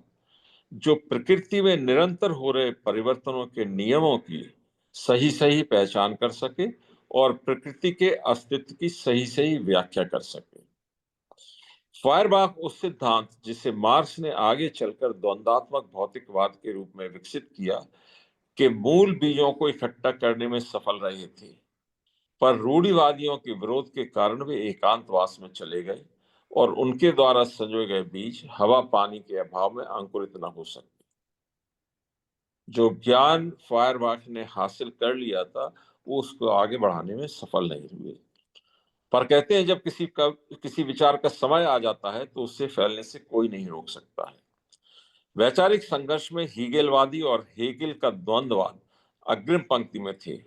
जो प्रकृति में निरंतर हो रहे परिवर्तनों के नियमों की सही सही पहचान कर सके और प्रकृति के अस्तित्व की सही सही व्याख्या कर सके। फायरबाख उस सिद्धांत जिसे मार्क्स ने आगे चलकर द्वंद्वात्मक भौतिकवाद के रूप में विकसित किया के मूल बीजों को इकट्ठा करने में सफल रहे थे, पर रूढ़िवादियों के विरोध के कारण वे एकांतवास में चले गए और उनके द्वारा संजोए गए बीज हवा पानी के अभाव में अंकुरित न हो सके। जो ज्ञान फायरबाख ने हासिल कर लिया था वो उसको आगे बढ़ाने में सफल नहीं हुए। पर कहते हैं जब किसी विचार का समय आ जाता है तो उससे फैलने से कोई नहीं रोक सकता है। वैचारिक संघर्ष में हीगेलवादी और हेगेल का द्वंद्ववाद अग्रिम पंक्ति में थे,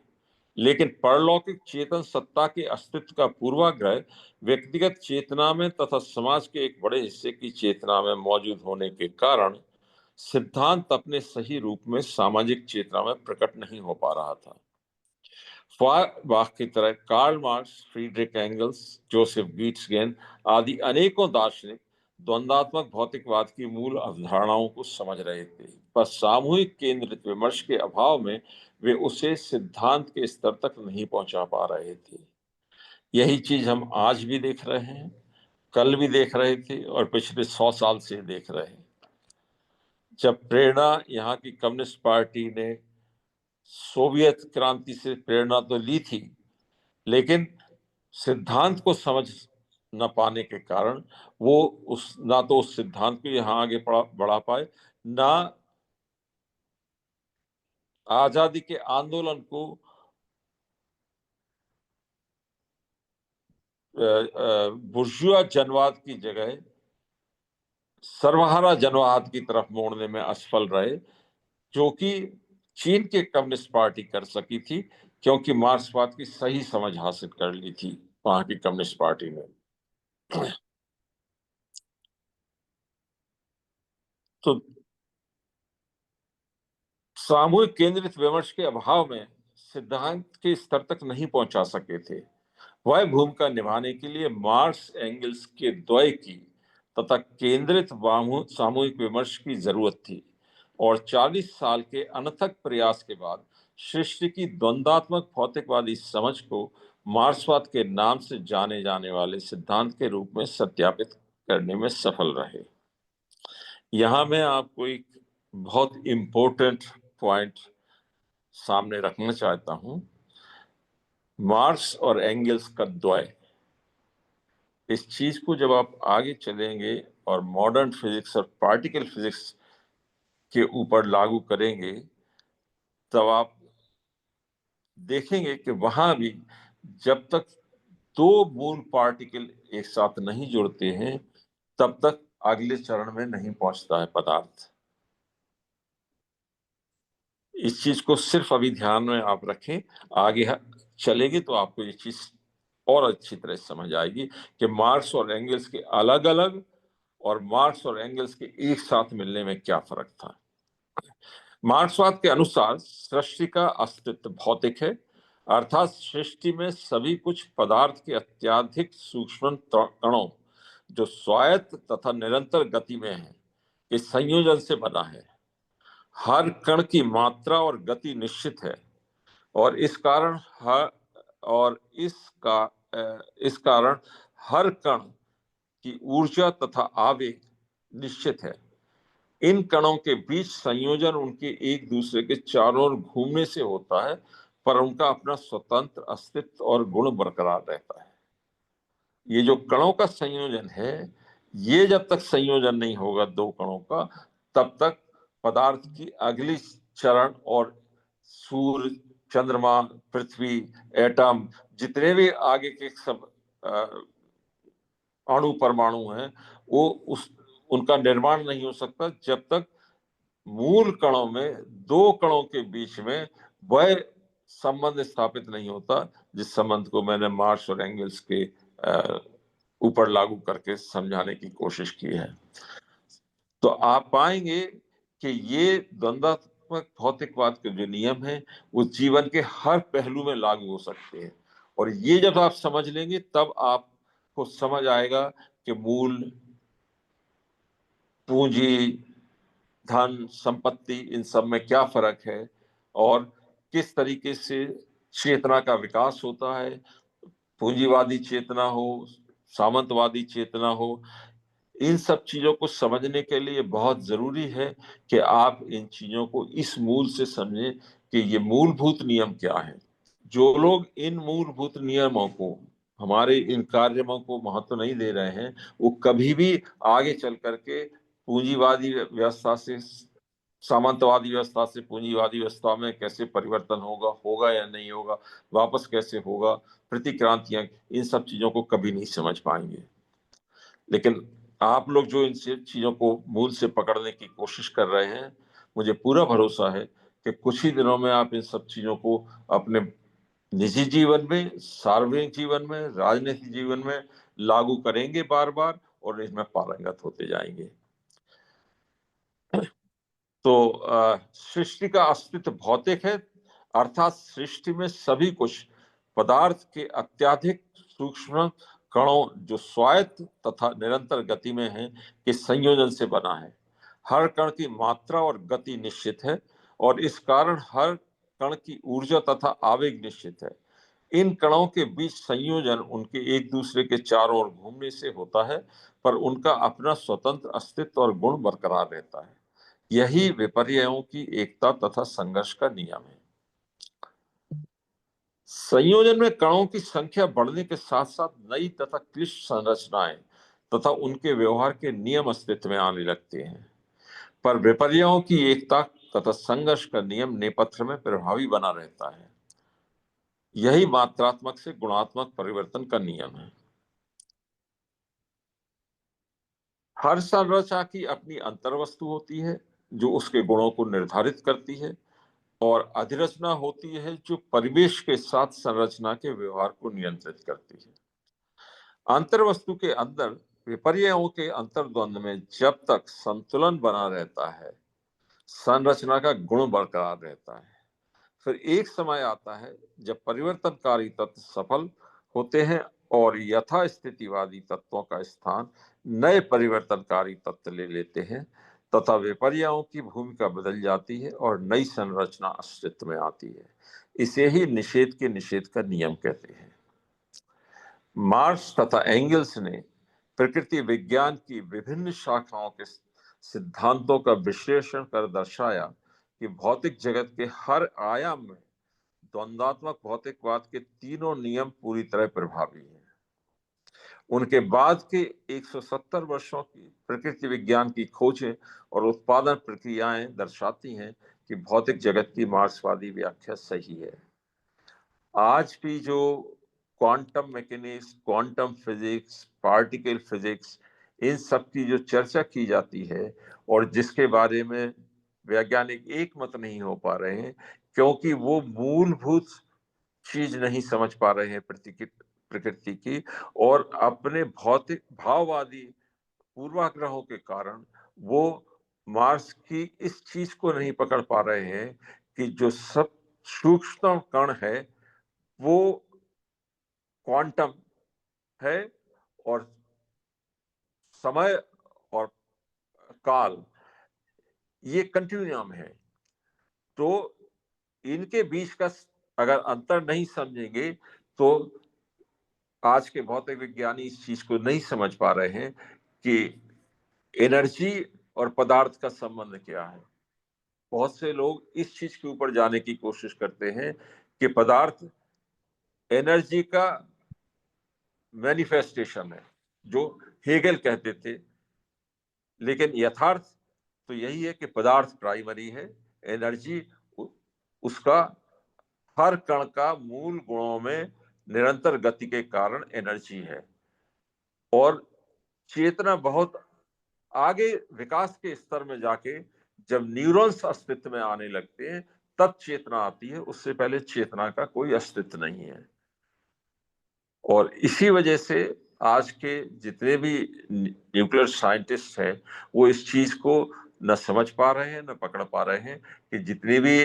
लेकिन परलौकिक चेतन सत्ता के अस्तित्व का पूर्वाग्रह व्यक्तिगत चेतना में तथा समाज के एक बड़े हिस्से की चेतना में मौजूद होने के कारण सिद्धांत अपने सही रूप में सामाजिक चेतना में प्रकट नहीं हो पा रहा था। फायरबाख की तरह Karl Marx, Friedrich Engels, Joseph Dietzgen आदि अनेकों दार्शनिक द्वंद्वात्मक भौतिकवाद की मूल अवधारणाओं को समझ रहे थे, पर सामूहिक केंद्रित विमर्श के अभाव में वे उसे सिद्धांत के स्तर तक नहीं पहुंचा पा रहे थे। यही चीज हम आज भी देख रहे हैं, कल भी देख रहे थे और पिछले 100 साल से देख रहे हैं। जब प्रेरणा यहाँ की कम्युनिस्ट पार्टी ने सोवियत क्रांति से प्रेरणा तो ली थी, लेकिन सिद्धांत को समझ न पाने के कारण वो ना तो उस सिद्धांत को यहाँ आगे बढ़ा पाए, ना आजादी के आंदोलन को बुर्जुआ जनवाद की जगह सर्वहारा जनवाद की तरफ मोड़ने में असफल रहे, जो कि चीन के कम्युनिस्ट पार्टी कर सकी थी, क्योंकि मार्क्सवाद की सही समझ हासिल कर ली थी वहां की कम्युनिस्ट पार्टी ने। तो सामूहिक केंद्रित विमर्श के अभाव में सिद्धांत के स्तर तक नहीं पहुंचा सके थे। वह भूमिका निभाने के लिए मार्क्स एंगल्स के द्वय की तथा केंद्रित सामूहिक विमर्श की जरूरत थी, और 40 साल के अनथक प्रयास के बाद सृष्टि की द्वंद्वात्मक भौतिकवादी समझ को मार्क्सवाद के नाम से जाने जाने वाले सिद्धांत के रूप में सत्यापित करने में सफल रहे। यहाँ मैं आपको एक बहुत इंपॉर्टेंट पॉइंट सामने रखना चाहता हूं। मार्क्स और एंगल्स का द्वय, इस चीज को जब आप आगे चलेंगे और मॉडर्न फिजिक्स और पार्टिकल फिजिक्स के ऊपर लागू करेंगे, तब आप देखेंगे कि वहां भी जब तक दो मूल पार्टिकल एक साथ नहीं जुड़ते हैं तब तक अगले चरण में नहीं पहुंचता है पदार्थ। इस चीज को सिर्फ अभी ध्यान में आप रखें, आगे चलेंगे तो आपको ये चीज और अच्छी तरह समझ आएगी कि मार्क्स और एंगल्स के अलग अलग और मार्क्स और एंगल्स के एक साथ मिलने में क्या फर्क था। मार्क्सवाद के अनुसार सृष्टि का अस्तित्व भौतिक है, अर्थात सृष्टि में सभी कुछ पदार्थ के अत्यधिक सूक्ष्म कणों जो स्वायत्त तथा निरंतर गति में है के संयोजन से बना है। हर कण की मात्रा और गति निश्चित है और इस कारण हर कण की ऊर्जा तथा आवेग निश्चित है। इन कणों के बीच संयोजन उनके एक दूसरे के चारों ओर घूमने से होता है, पर उनका अपना स्वतंत्र अस्तित्व और गुण बरकरार रहता है। ये जो कणों का संयोजन है, ये जब तक संयोजन नहीं होगा दो कणों का, तब तक पदार्थ की अगली चरण और सूर्य, चंद्रमा, पृथ्वी, एटम, जितने भी आगे के सब अणु परमाणु हैं, वो उनका निर्माण नहीं हो सकता जब तक मूल कणों में दो कणों के बीच में वह संबंध स्थापित नहीं होता, जिस संबंध को मैंने मार्क्स और एंगल्स के ऊपर लागू करके समझाने की कोशिश की है। तो आप पाएंगे कि ये द्वंद्वात्मक भौतिकवाद के जो नियम हैं वो जीवन के हर पहलू में लागू हो सकते हैं, और ये जब आप समझ लेंगे तब आपको समझ आएगा कि मूल, पूंजी, धन, संपत्ति, इन सब में क्या फर्क है और किस तरीके से चेतना का विकास होता है। पूंजीवादी चेतना हो, सामंतवादी चेतना हो, इन सब चीजों को समझने के लिए बहुत जरूरी है कि आप इन चीजों को इस मूल से समझें कि ये मूलभूत नियम क्या है। जो लोग इन मूलभूत नियमों को, हमारे इन कार्यों को महत्व नहीं दे रहे हैं, वो कभी भी आगे चल करके पूंजीवादी व्यवस्था से, सामंतवादी व्यवस्था से पूंजीवादी व्यवस्था में कैसे परिवर्तन होगा या नहीं होगा, वापस कैसे होगा, प्रतिक्रांतियां, इन सब चीजों को कभी नहीं समझ पाएंगे। लेकिन आप लोग जो इन चीजों को मूल से पकड़ने की कोशिश कर रहे हैं, मुझे पूरा भरोसा है कि कुछ ही दिनों में आप इन सब चीजों को अपने निजी जीवन में, सार्वजनिक जीवन में, राजनीतिक जीवन में लागू करेंगे बार बार, और इसमें पारंगत होते जाएंगे। तो सृष्टि का अस्तित्व भौतिक है, अर्थात सृष्टि में सभी कुछ पदार्थ के अत्यधिक सूक्ष्म कणों जो स्वायत्त तथा निरंतर गति में हैं के संयोजन से बना है। हर कण की मात्रा और गति निश्चित है और इस कारण हर कण की ऊर्जा तथा आवेग निश्चित है। इन कणों के बीच संयोजन उनके एक दूसरे के चारों ओर घूमने से होता है, पर उनका अपना स्वतंत्र अस्तित्व और गुण बरकरार रहता है। यही विपर्ययों की एकता तथा संघर्ष का नियम है। संयोजन में कणों की संख्या बढ़ने के साथ साथ नई तथा क्लिष्ट संरचनाएं तथा उनके व्यवहार के नियम अस्तित्व में आने लगते हैं, पर विपर्ययों की एकता तथा संघर्ष का नियम नेपथ्य में प्रभावी बना रहता है। यही मात्रात्मक से गुणात्मक परिवर्तन का नियम है। हर संरचना की अपनी अंतर्वस्तु होती है जो उसके गुणों को निर्धारित करती है, और अधिरचना होती है जो परिवेश के साथ संरचना के व्यवहार को नियंत्रित करती है। अंतर्वस्तु के अंदर विपर्ययों के अंतर्द्वंद में जब तक संतुलन बना रहता है, संरचना का गुण बरकरार रहता है। फिर एक समय आता है जब परिवर्तनकारी तत्व सफल होते हैं और यथास्थितिवादी तत्वों का स्थान नए परिवर्तनकारी तत्व ले लेते हैं तथा विपर्ययों की भूमिका बदल जाती है और नई संरचना अस्तित्व में आती है। इसे ही निषेध के निषेध का नियम कहते हैं। मार्क्स तथा एंगल्स ने प्रकृति विज्ञान की विभिन्न शाखाओं के सिद्धांतों का विश्लेषण कर दर्शाया कि भौतिक जगत के हर आयाम में द्वंद्वात्मक भौतिकवाद के तीनों नियम पूरी तरह प्रभावी हैं। उनके बाद के 170 वर्षों की प्रकृति विज्ञान की खोजें और उत्पादन प्रक्रियाएं दर्शाती हैं कि भौतिक जगत की मार्क्सवादी व्याख्या सही है। आज भी जो quantum mechanics, quantum physics, particle physics, इन सब की जो चर्चा की जाती है और जिसके बारे में वैज्ञानिक एक मत नहीं हो पा रहे हैं, क्योंकि वो मूलभूत चीज नहीं समझ पा रहे हैं प्रकृति की, और अपने भौतिक भाववादी पूर्वाग्रहों के कारण वो मार्स की इस चीज को नहीं पकड़ पा रहे हैं कि जो सब सूक्ष्म कण है वो क्वांटम है, और समय और काल ये कंटिन्यूम है। तो इनके बीच का अगर अंतर नहीं समझेंगे तो आज के भौतिक विज्ञानी इस चीज को नहीं समझ पा रहे हैं कि एनर्जी और पदार्थ का संबंध क्या है। बहुत से लोग इस चीज के ऊपर जाने की कोशिश करते हैं कि पदार्थ एनर्जी का मैनिफेस्टेशन है, जो हेगल कहते थे, लेकिन यथार्थ तो यही है कि पदार्थ प्राइमरी है, एनर्जी उसका हर कण का मूल गुणों में निरंतर गति के कारण एनर्जी है। और चेतना बहुत आगे विकास के स्तर में जाके जब न्यूरॉन्स अस्तित्व में आने लगते हैं तब चेतना आती है, उससे पहले चेतना का कोई अस्तित्व नहीं है। और इसी वजह से आज के जितने भी न्यूक्लियर साइंटिस्ट हैं वो इस चीज को न समझ पा रहे हैं न पकड़ पा रहे हैं कि जितने भी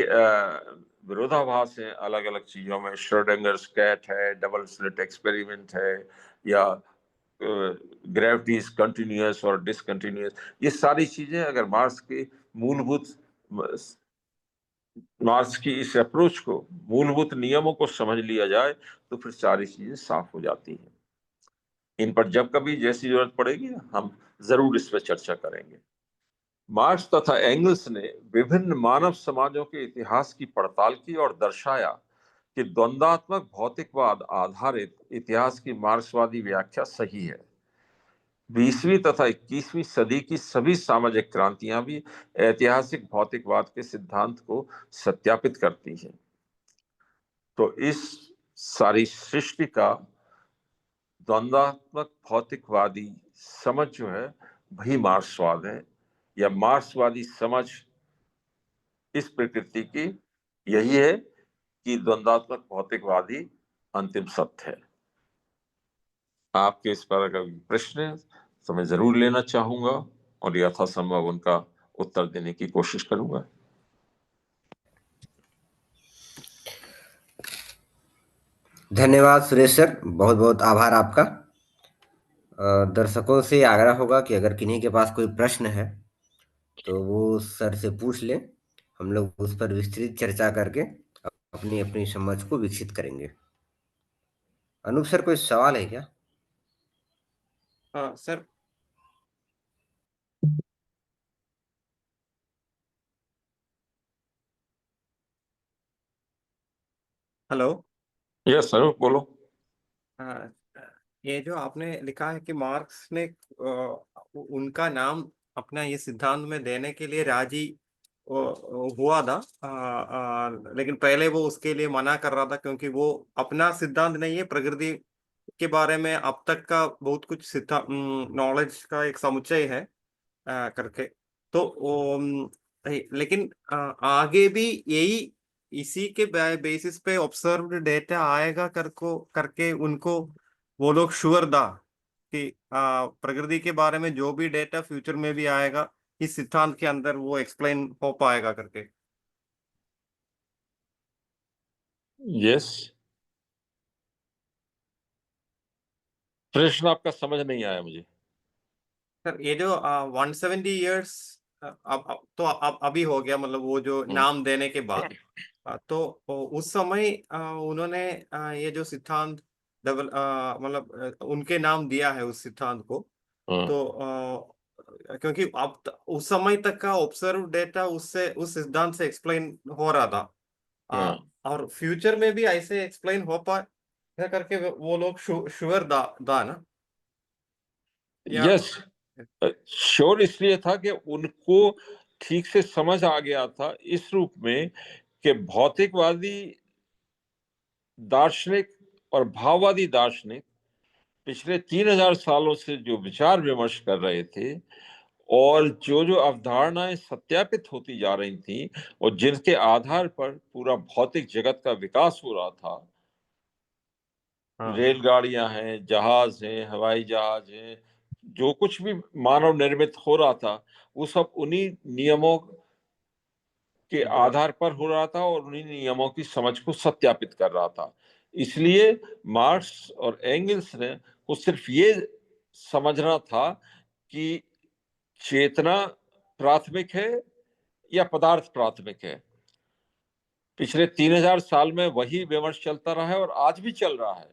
विरोधाभास हैं अलग अलग चीजों में, श्रोडिंगर्स कैट है, डबल स्लिट एक्सपेरिमेंट है, या ग्रेविटी इज कंटिन्यूअस और डिसकंटिन्यूअस, ये सारी चीजें अगर मार्स की इस अप्रोच को, मूलभूत नियमों को समझ लिया जाए तो फिर सारी चीजें साफ हो जाती हैं। इन पर जब कभी जैसी जरूरत पड़ेगी हम जरूर इस पर चर्चा करेंगे। मार्क्स तथा एंगल्स ने विभिन्न मानव समाजों के इतिहास की पड़ताल की और दर्शाया कि द्वंद्वात्मक भौतिकवाद आधारित इतिहास की मार्क्सवादी व्याख्या सही है। 20वीं तथा 21वीं सदी की सभी सामाजिक क्रांतियां भी ऐतिहासिक भौतिकवाद के सिद्धांत को सत्यापित करती हैं। तो इस सारी सृष्टि का द्वंद्वात्मक भौतिकवादी समझ जो है वही मार्क्सवाद है, या मार्क्सवादी समझ इस प्रकृति की यही है कि द्वंद्वात्मक भौतिकवादी अंतिम सत्य है। आपके इस पर अगर प्रश्न है तो मैं जरूर लेना चाहूंगा और यथासंभव उनका उत्तर देने की कोशिश करूंगा। धन्यवाद सुरेश सर, बहुत बहुत आभार आपका। दर्शकों से आग्रह होगा कि अगर किन्हीं के पास कोई प्रश्न है तो वो सर से पूछ लें, हम लोग उस पर विस्तृत चर्चा करके अपनी अपनी समझ को विकसित करेंगे। अनूप सर, कोई सवाल है क्या? Sir, hello. यस सर, बोलो। हाँ, ये जो आपने लिखा है कि मार्क्स ने उनका नाम अपना ये सिद्धांत में देने के लिए राजी हुआ था, लेकिन पहले वो उसके लिए मना कर रहा था क्योंकि वो अपना सिद्धांत नहीं है, प्रकृति के बारे में अब तक का बहुत कुछ सिद्धांत नॉलेज का एक समुच्चय है करके। तो लेकिन आगे भी यही इसी के बेसिस पे ऑब्जर्व्ड डेटा आएगा करके उनको वो लोग श्योर था कि प्रकृति के बारे में जो भी डेटा फ्यूचर में भी आएगा इस सिद्धांत के अंदर वो एक्सप्लेन हो पाएगा करके। यस, प्रश्न आपका समझ नहीं आया मुझे। सर, ये जो 170 ईयर्स तो अभी हो गया, मतलब वो जो नाम देने के बाद तो उस समय उन्होंने ये जो सिद्धांत डबल मतलब उनके नाम दिया है उस सिद्धांत को। तो क्योंकि अब उस समय तक का ऑब्जर्व डेटा उससे उस सिद्धांत से एक्सप्लेन हो रहा था, और फ्यूचर में भी ऐसे एक्सप्लेन हो पाए करके वो लोग श्योर था ना? यस, श्योर इसलिए था कि उनको ठीक से समझ आ गया था इस रूप में कि भौतिकवादी दार्शनिक और भाववादी दार्शनिक पिछले 3000 सालों से जो विचार विमर्श कर रहे थे और जो जो अवधारणाएं सत्यापित होती जा रही थी और जिनके आधार पर पूरा भौतिक जगत का विकास हो रहा था, हाँ रेलगाड़ियां हैं, जहाज हैं, हवाई जहाज हैं, जो कुछ भी मानव निर्मित हो रहा था वो सब उन्हीं नियमों के आधार पर हो रहा था और उन्हीं नियमों की समझ को सत्यापित कर रहा था। इसलिए मार्क्स और एंगल्स ने को सिर्फ ये समझना था कि चेतना प्राथमिक है या पदार्थ प्राथमिक है। पिछले 3000 साल में वही विमर्श चलता रहा है और आज भी चल रहा है।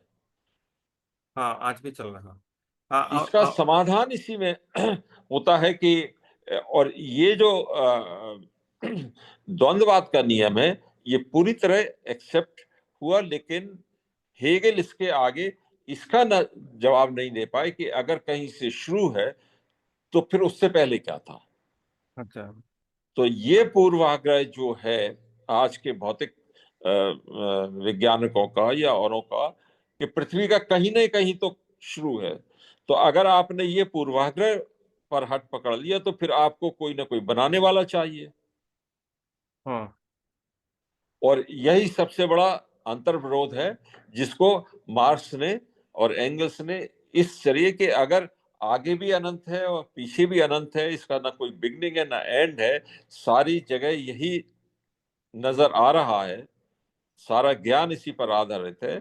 हाँ, आज भी चल रहा। हाँ, इसका समाधान इसी में होता है कि, और ये जो द्वंद्ववाद का नियम है ये पूरी तरह एक्सेप्ट हुआ, लेकिन हेगेल इसके आगे इसका न जवाब नहीं दे पाए कि अगर कहीं से शुरू है तो फिर उससे पहले क्या था। अच्छा। तो ये पूर्वाग्रह जो है आज के भौतिक वैज्ञानिकों का या औरों का कि पृथ्वी का कहीं ना कहीं तो शुरू है, तो अगर आपने ये पूर्वाग्रह पर हट पकड़ लिया तो फिर आपको कोई ना कोई बनाने वाला चाहिए। हाँ और यही सबसे बड़ा अंतर्विरोध है जिसको मार्क्स ने और एंगल्स ने इस जरिए के अगर आगे भी अनंत है और पीछे भी अनंत है, इसका ना कोई बिगनिंग है ना एंड है, सारी जगह यही नजर आ रहा है, सारा ज्ञान इसी पर आधारित है।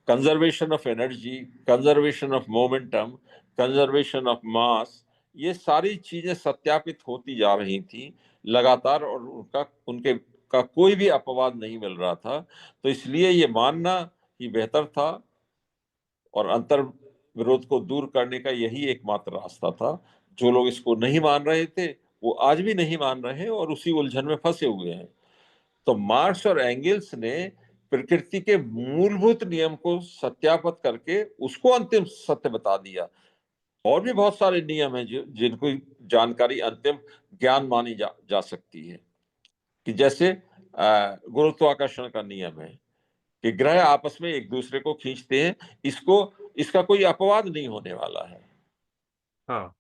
Conservation of energy, conservation of momentum, conservation of mass, ये सारी चीजें सत्यापित होती जा रही थी लगातार और उनके का कोई भी अपवाद नहीं मिल रहा था। तो इसलिए ये मानना ही बेहतर था और अंतर विरोध को दूर करने का यही एकमात्र रास्ता था। जो लोग इसको नहीं मान रहे थे वो आज भी नहीं मान रहे हैं और उसी उलझन में फंसे हुए हैं। तो मार्क्स और एंगल्स ने प्रकृति के मूलभूत नियम को सत्यापित करके उसको अंतिम सत्य बता दिया। और भी बहुत सारे नियम हैं जिनको जानकारी अंतिम ज्ञान मानी जा सकती है, कि जैसे गुरुत्वाकर्षण का नियम है कि ग्रह आपस में एक दूसरे को खींचते हैं, इसका कोई अपवाद नहीं होने वाला है। हाँ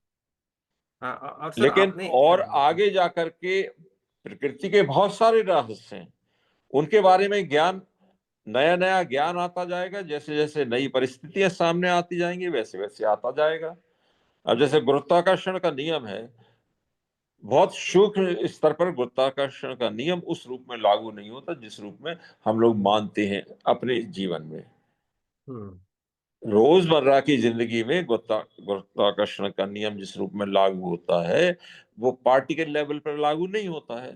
हाँ। और सर लेकिन आपने और आगे जाकर के प्रकृति के बहुत सारे रहस्य हैं, उनके बारे में ज्ञान, नया नया ज्ञान आता जाएगा। जैसे जैसे नई परिस्थितियां सामने आती जाएंगी वैसे वैसे आता जाएगा। अब जैसे गुरुत्वाकर्षण का नियम है, बहुत सूक्ष्म स्तर पर गुरुत्वाकर्षण का नियम उस रूप में लागू नहीं होता जिस रूप में हम लोग मानते हैं अपने जीवन में। हम्म रोजमर्रा की जिंदगी में गुरुत्वाकर्षण का नियम जिस रूप में लागू होता है वो पार्टिकल लेवल पर लागू नहीं होता है।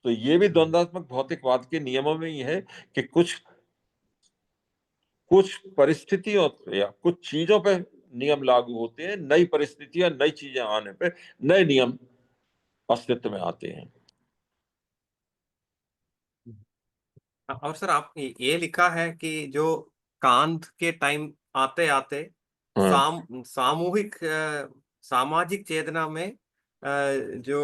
तो ये भी द्वंद्वात्मक भौतिकवाद के नियमों में ही है कि कुछ कुछ परिस्थितियों या कुछ चीजों पर नियम लागू होते हैं, नई परिस्थितियां नई चीजें आने पे नए नियम अस्तित्व में आते हैं। और सर आप ये लिखा है कि जो कांत के टाइम आते आते हाँ सामूहिक सामाजिक चेतना में जो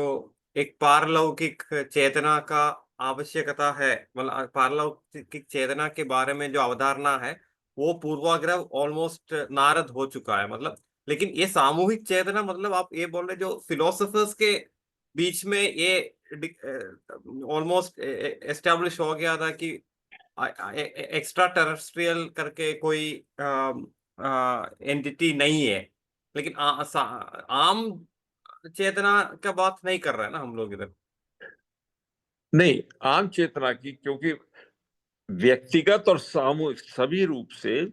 एक पारलौकिक चेतना का आवश्यकता है, मतलब पारलौकिक चेतना के बारे में जो अवधारणा है वो पूर्वाग्रह ऑलमोस्ट नारद हो चुका है, मतलब। लेकिन ये सामूहिक चेतना, मतलब आप ये बोल रहे जो फिलोसफर्स के बीच में ये ऑलमोस्ट एस्टेब्लिश हो गया था कि एक्स्ट्रा टेरेस्ट्रियल करके कोई एंटिटी नहीं है। लेकिन आम चेतना का बात नहीं कर रहे हैं ना हम लोग इधर। नहीं, आम चेतना की, क्योंकि व्यक्तिगत और सामूहिक सभी रूप से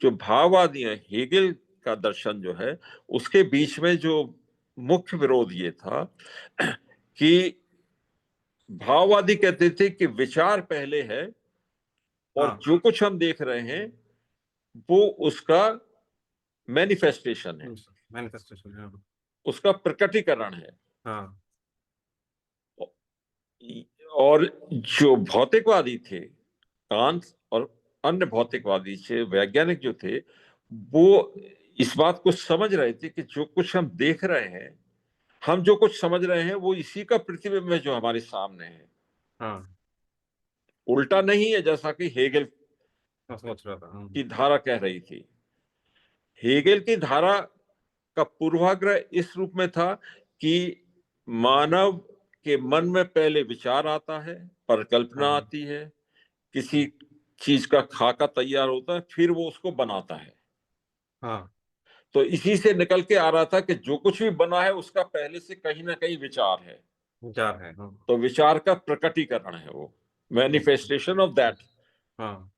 जो भाववादी है, हेगेल का दर्शन जो है उसके बीच में जो मुख्य विरोध ये था कि भाववादी कहते थे कि विचार पहले है और हाँ जो कुछ हम देख रहे हैं वो उसका मैनिफेस्टेशन है, मैनिफेस्टेशन। उसका प्रकटीकरण है। हाँ और जो भौतिकवादी थे, कांत और अन्य भौतिकवादी थे, वैज्ञानिक जो थे, वो इस बात को समझ रहे थे कि जो कुछ हम देख रहे हैं, हम जो कुछ समझ रहे हैं वो इसी का प्रतिबिंब है जो हमारे सामने है, हाँ उल्टा नहीं है जैसा कि हेगेल मैं सोच रहा था। की धारा कह रही थी। हेगेल की धारा का पूर्वाग्रह इस रूप में था कि मानव के मन में पहले विचार आता है, परिकल्पना हाँ। आती है, किसी चीज का खाका तैयार होता है, फिर वो उसको बनाता है। हाँ। तो इसी से निकल के आ रहा था कि जो कुछ भी बना है उसका पहले से कहीं ना कहीं विचार है। विचार है। हाँ। तो विचार का प्रकटीकरण है वो, मैनिफेस्टेशन ऑफ दैट। हाँ।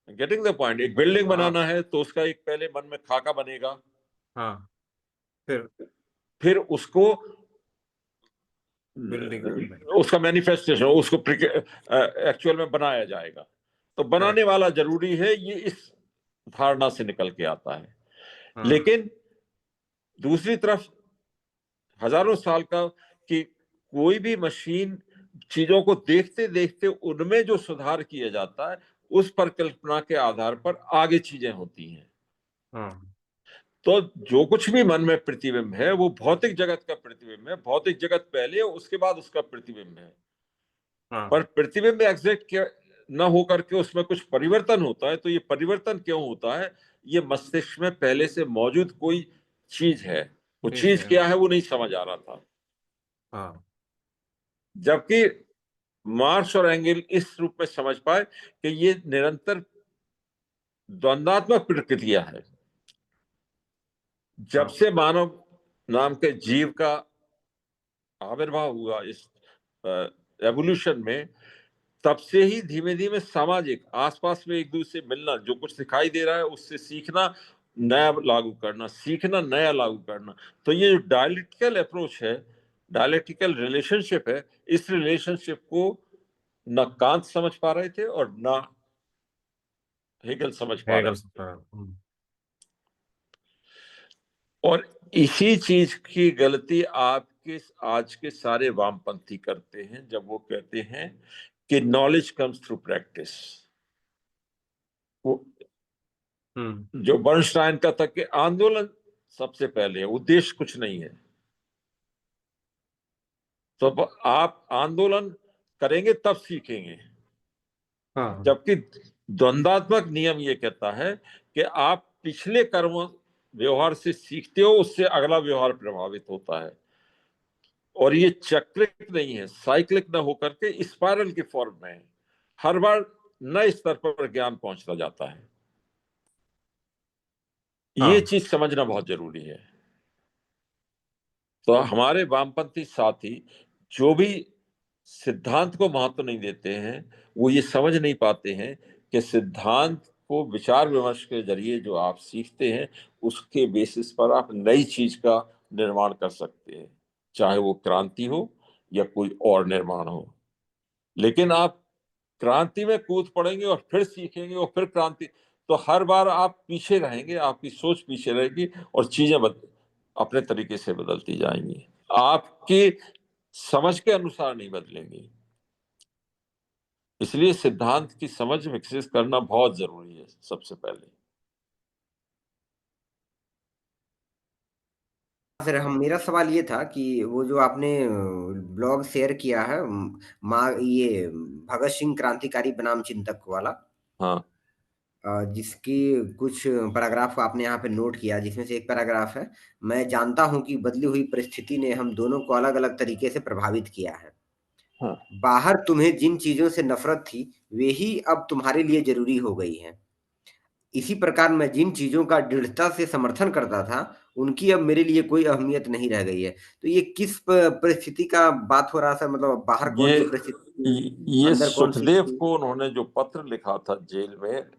Getting the point. एक बिल्डिंग हाँ। बनाना है तो उसका एक पहले मन में खाका बनेगा, हाँ। फिर फिर उसको बिल्डिंग उसका मैनिफेस्टेशन, उसको एक्चुअल में बनाया जाएगा। तो बनाने वाला जरूरी है, ये इस धारणा से निकल के आता है। हाँ। लेकिन दूसरी तरफ हजारों साल का कि कोई भी मशीन चीजों को देखते देखते उनमें जो सुधार किया जाता है, उस पर कल्पना के आधार पर आगे चीजें होती हैं। हाँ। तो जो कुछ भी मन में प्रतिबिंब है वो भौतिक जगत का प्रतिबिंब है। भौतिक जगत पहले, उसके बाद उसका प्रतिबिंब है। हाँ। पर प्रतिबिंब एग्जैक्ट न होकर के उसमें कुछ परिवर्तन होता है। तो ये परिवर्तन क्यों होता है? ये मस्तिष्क में पहले से मौजूद कोई चीज है। वो ठीक चीज है। क्या है वो नहीं समझ आ रहा था। हाँ। जबकि मार्क्स और एंगल इस रूप में समझ पाए कि ये निरंतर द्वंद्वात्मक प्रक्रिया है। जब हाँ। से मानव नाम के जीव का आविर्भाव हुआ इस एवोल्यूशन में, तब से ही धीमे धीमे सामाजिक आसपास में एक दूसरे से मिलना, जो कुछ दिखाई दे रहा है उससे सीखना, नया लागू करना, सीखना, नया लागू करना। तो ये जो डायलेक्टिकल अप्रोच है, डायलेक्टिकल रिलेशनशिप है, इस रिलेशनशिप को न कांत समझ पा रहे थे और न हेगल समझ पा रहे हेगल थे। और इसी चीज की गलती आपके आज के सारे वामपंथी करते हैं, जब वो कहते हैं कि नॉलेज कम्स थ्रू प्रैक्टिस। वो जो बर्नस्टाइन का था कि आंदोलन सबसे पहले है, उद्देश्य कुछ नहीं है। तो आप आंदोलन करेंगे तब सीखेंगे। हाँ। जबकि द्वंद्वात्मक नियम ये कहता है कि आप पिछले कर्म व्यवहार से सीखते हो, उससे अगला व्यवहार प्रभावित होता है। और ये चक्रिक नहीं है, साइक्लिक न होकर के स्पाइरल के फॉर्म में है। हर बार नए स्तर पर ज्ञान पहुंचता जाता है। ये हाँ। चीज समझना बहुत जरूरी है। तो हमारे वामपंथी साथी जो भी सिद्धांत को महत्व नहीं देते हैं, वो ये समझ नहीं पाते हैं कि सिद्धांत को विचार विमर्श के जरिए जो आप सीखते हैं, उसके बेसिस पर आप नई चीज का निर्माण कर सकते हैं, चाहे वो क्रांति हो या कोई और निर्माण हो। लेकिन आप क्रांति में कूद पड़ेंगे और फिर सीखेंगे और फिर क्रांति, तो हर बार आप पीछे रहेंगे, आपकी सोच पीछे रहेगी और चीजें अपने तरीके से बदलती जाएंगी, आपकी समझ के अनुसार नहीं बदलेंगी। इसलिए सिद्धांत की समझ विकसित करना बहुत जरूरी है सबसे पहले। फिर हम मेरा सवाल ये था कि वो जो आपने ब्लॉग शेयर किया है, माँ ये भगत सिंह क्रांतिकारी बनाम चिंतक वाला, हाँ जिसकी कुछ पैराग्राफ आपने यहाँ पे नोट किया, जिसमें से एक पैराग्राफ है, मैं जानता हूँ कि बदली हुई परिस्थिति ने हम दोनों को अलग अलग तरीके से प्रभावित किया है। हाँ। बाहर तुम्हें जिन चीजों से नफरत थी वे ही अब तुम्हारे लिए जरूरी हो गई हैं। इसी प्रकार मैं जिन चीजों का दृढ़ता से समर्थन करता था उनकी अब मेरे लिए कोई अहमियत नहीं रह गई है। तो ये किस परिस्थिति का बात हो रहा था? मतलब बाहर कौन ये सी परिस्थिति थी, ये अंदर कौन सी सुखदेव थी? को उन्होंने जो पत्र लिखा था जेल में,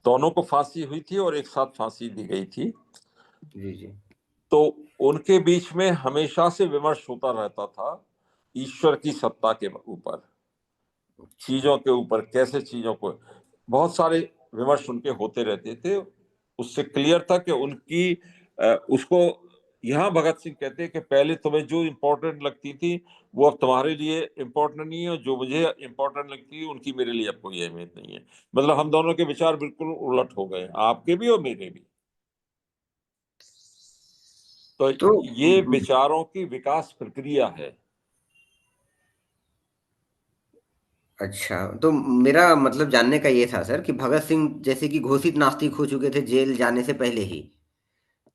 दोनों को फांसी हुई थी और एक साथ फांसी दी गई थी। जी जी। तो उनके बीच में हमेशा से विमर्श होता रहता था ईश्वर की सत्ता के ऊपर, अच्छा। चीजों के ऊपर, कैसे चीजों को, बहुत सारे विमर्श उनके होते रहते थे। उससे क्लियर था कि उनकी उसको यहाँ भगत सिंह कहते हैं कि पहले तुम्हें जो इम्पोर्टेंट लगती थी वो अब तुम्हारे लिए इम्पोर्टेंट नहीं है, और जो मुझे इम्पोर्टेंट लगती है उनकी मेरे लिए अब कोई अहमियत नहीं है। मतलब हम दोनों के विचार बिल्कुल उलट हो गए, आपके भी और मेरे भी। तो तो ये विचारों की विकास प्रक्रिया है। अच्छा, तो मेरा मतलब जानने का ये था सर कि भगत सिंह जैसे कि घोषित नास्तिक हो चुके थे जेल जाने से पहले ही,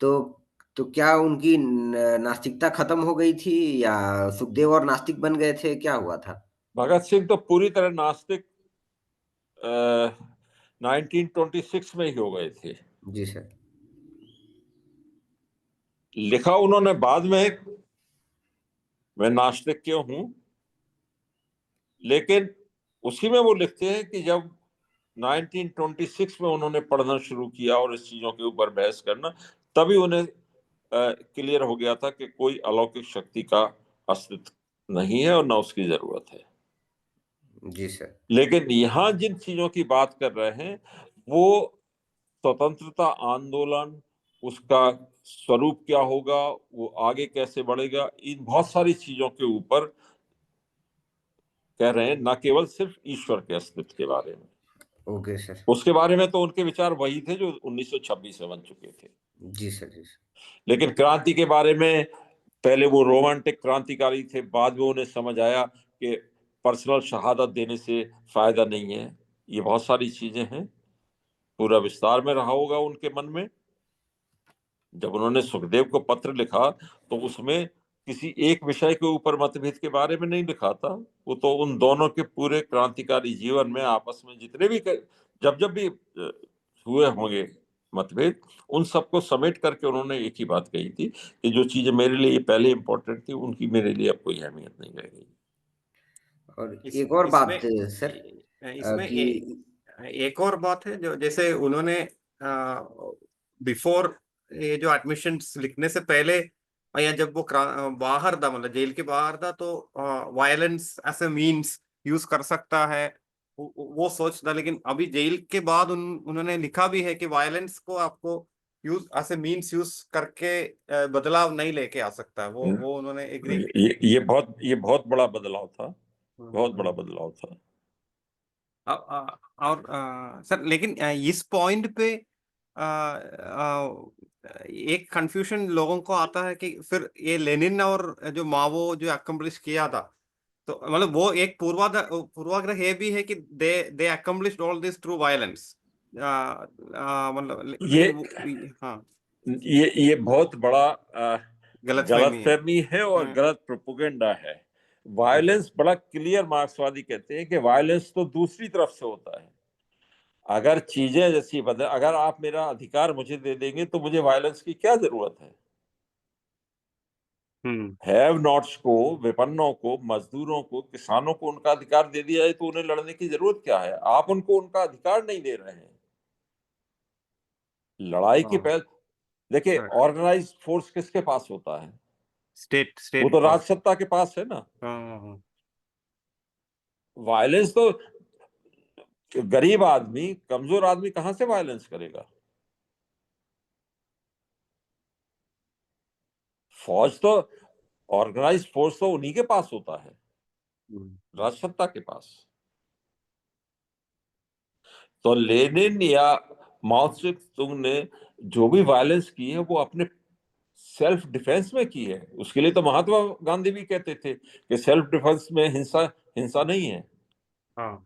तो तो क्या उनकी नास्तिकता खत्म हो गई थी या सुखदेव और नास्तिक बन गए थे, क्या हुआ था? भगत सिंह तो पूरी तरह नास्तिक 1926 में ही हो गए थे। जी सर। लिखा उन्होंने बाद में, मैं नास्तिक क्यों हूं, लेकिन उसी में वो लिखते हैं कि जब 1926 में उन्होंने पढ़ना शुरू किया और इस चीजों के ऊपर बहस करना, तभी उन्हें क्लियर हो गया था कि कोई अलौकिक शक्ति का अस्तित्व नहीं है और ना उसकी जरूरत है। जी सर। लेकिन यहां जिन चीजों की बात कर रहे हैं वो स्वतंत्रता आंदोलन, उसका स्वरूप क्या होगा, वो आगे कैसे बढ़ेगा, इन बहुत सारी चीजों के ऊपर कह रहे हैं, न केवल सिर्फ ईश्वर के अस्तित्व के बारे में। Okay sir. उसके बारे में तो उनके विचार वही थे जो 1926 में बन चुके थे। जी सर। जी सर। लेकिन क्रांति के बारे में पहले वो रोमांटिक क्रांतिकारी थे, बाद में उन्हें समझ आया कि पर्सनल शहादत देने से फायदा नहीं है। ये बहुत सारी चीजें हैं, पूरा विस्तार में रहा होगा उनके मन में। जब उन्होंने सुखदेव को पत्र लिखा तो उसमें किसी एक विषय के ऊपर मतभेद के बारे में नहीं लिखा था, वो तो उन दोनों के पूरे क्रांतिकारी जीवन में आपस में जितने भी जब जब भी हुए होंगे मतभेद, उन सबको समेट करके उन्होंने एक ही बात कही थी कि जो चीजें मेरे लिए पहले इंपॉर्टेंट थी उनकी मेरे लिए अब कोई अहमियत नहीं रह गई। और इस एक और इसमें बात सर, इसमें कि एक और बात है, जो जैसे उन्होंने बिफोर ये जो एडमिशंस लिखने से पहले, या जब वो बाहर था, मतलब जेल के बाहर था, तो violence as a means use कर सकता है, वो सोच था। लेकिन अभी जेल के बाद उन्होंने लिखा भी है कि वायलेंस को आपको use as a means use करके बदलाव नहीं लेके आ सकता। वो उन्होंने एग्री किया। ये बहुत बड़ा बदलाव था, बहुत बड़ा बदलाव था। और सर, लेकिन इस पॉइंट पे एक कंफ्यूजन लोगों को आता है कि फिर ये लेनिन और जो मावो जो अकम्प्लिश किया था, तो मतलब वो एक पूर्वाग्रह ये भी है कि they accomplished all this through violence, मतलब ये लेकिन हाँ, ये बहुत बड़ा गलतफहमी है। गलतफहमी है और हाँ, गलत प्रोपोगंडा है। वायलेंस बड़ा क्लियर, मार्क्सवादी कहते हैं कि वायलेंस तो दूसरी तरफ से होता है। अगर चीजें जैसी बदल, अगर आप मेरा अधिकार मुझे दे देंगे तो मुझे वायलेंस की क्या जरूरत है। हैव नॉट्स को, विपन्नों को, मजदूरों को, किसानों को उनका अधिकार दे दिया है तो उन्हें लड़ने की जरूरत क्या है। आप उनको उनका अधिकार नहीं दे रहे हैं। लड़ाई की हाँ, पहल, देखिए ऑर्गेनाइज फोर्स किसके पास होता है, स्टेट वो स्टेट तो पास। राजसत्ता के पास है ना। हाँ, हाँ, वायलेंस तो गरीब आदमी, कमजोर आदमी कहां से वायलेंस करेगा। फौज तो, ऑर्गेनाइज फोर्स तो उन्हीं के पास होता है, राजसत्ता के पास। तो लेनिन या माओ से तुंग ने जो भी वायलेंस की है वो अपने सेल्फ डिफेंस में की है। उसके लिए तो महात्मा गांधी भी कहते थे कि सेल्फ डिफेंस में हिंसा हिंसा नहीं है। हाँ।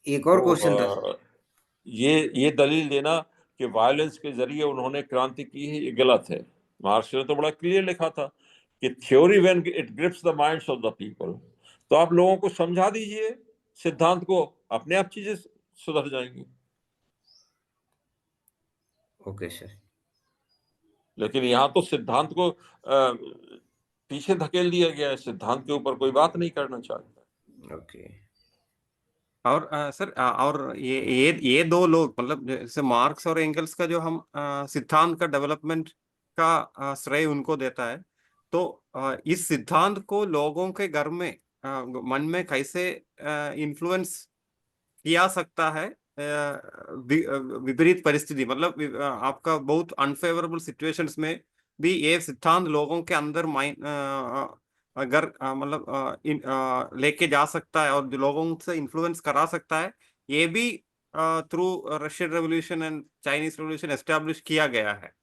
एक और तो क्वेश्चन था। ये दलील देना कि वायलेंस के जरिए उन्होंने क्रांति की है, ये गलत है। मार्क्स ने तो बड़ा क्लियर लिखा था कि theory when it grips the minds of the people, तो आप लोगों को समझा दीजिए सिद्धांत को, अपने आप चीजें सुधर जाएंगी। Okay sir. लेकिन यहाँ तो सिद्धांत को पीछे धकेल दिया गया है, सिद्धांत के ऊपर कोई बात नहीं करना चाहता। ओके। और सर, और ये दो लोग, मतलब जैसे मार्क्स और एंगल्स का जो हम सिद्धांत का डेवलपमेंट का श्रेय उनको देता है, तो इस सिद्धांत को लोगों के घर में, मन में कैसे इन्फ्लुएंस किया सकता है विपरीत परिस्थिति, मतलब आपका बहुत अनफेवरेबल सिचुएशंस में भी ये सिद्धांत लोगों के अंदर माइंड, अगर मतलब लेके जा सकता है और जो लोगों से इन्फ्लुएंस करा सकता है, ये भी through Russian revolution and Chinese revolution establish किया गया है।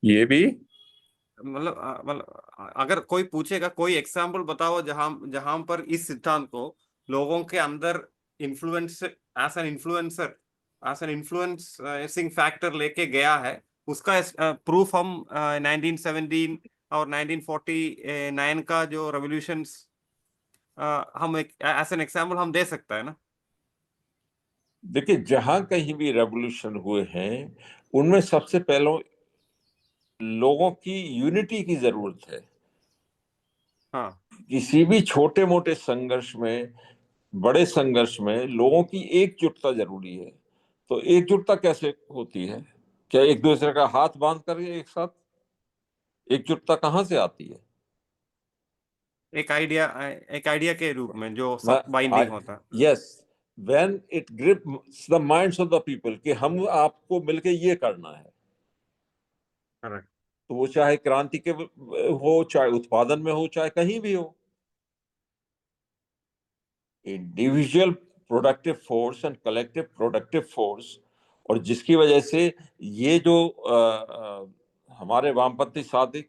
ये भी मतलब अगर कोई पूछेगा कोई एग्जाम्पल बताओ जहां जहां पर इस सिद्धांत को लोगों के अंदर influence as an influencing factor लेके गया है, उसका प्रूफ हम 1917 और 1949 का जो रेवोल्यूशंस हम एक एज एन एग्जाम्पल हम दे सकता है ना। देखिए, जहां कहीं भी रेवोल्यूशन हुए हैं उनमें सबसे पहले लोगों की यूनिटी की जरूरत है। हाँ, किसी भी छोटे मोटे संघर्ष में, बड़े संघर्ष में लोगों की एकजुटता जरूरी है। तो एकजुटता कैसे होती है? क्या एक दूसरे का हाथ बांध कर एक साथ? एकजुटता कहाँ से आती है? एक आइडिया के रूप में जो सब बाइंडिंग होता है। Yes, when it grips the minds of the people कि हम आपको मिलके ये करना है। करेक्ट। तो वो चाहे क्रांति के हो, चाहे उत्पादन में हो, चाहे कहीं भी हो। Individual productive force and collective productive force, और जिसकी वजह से ये जो हमारे वामपंथी साथी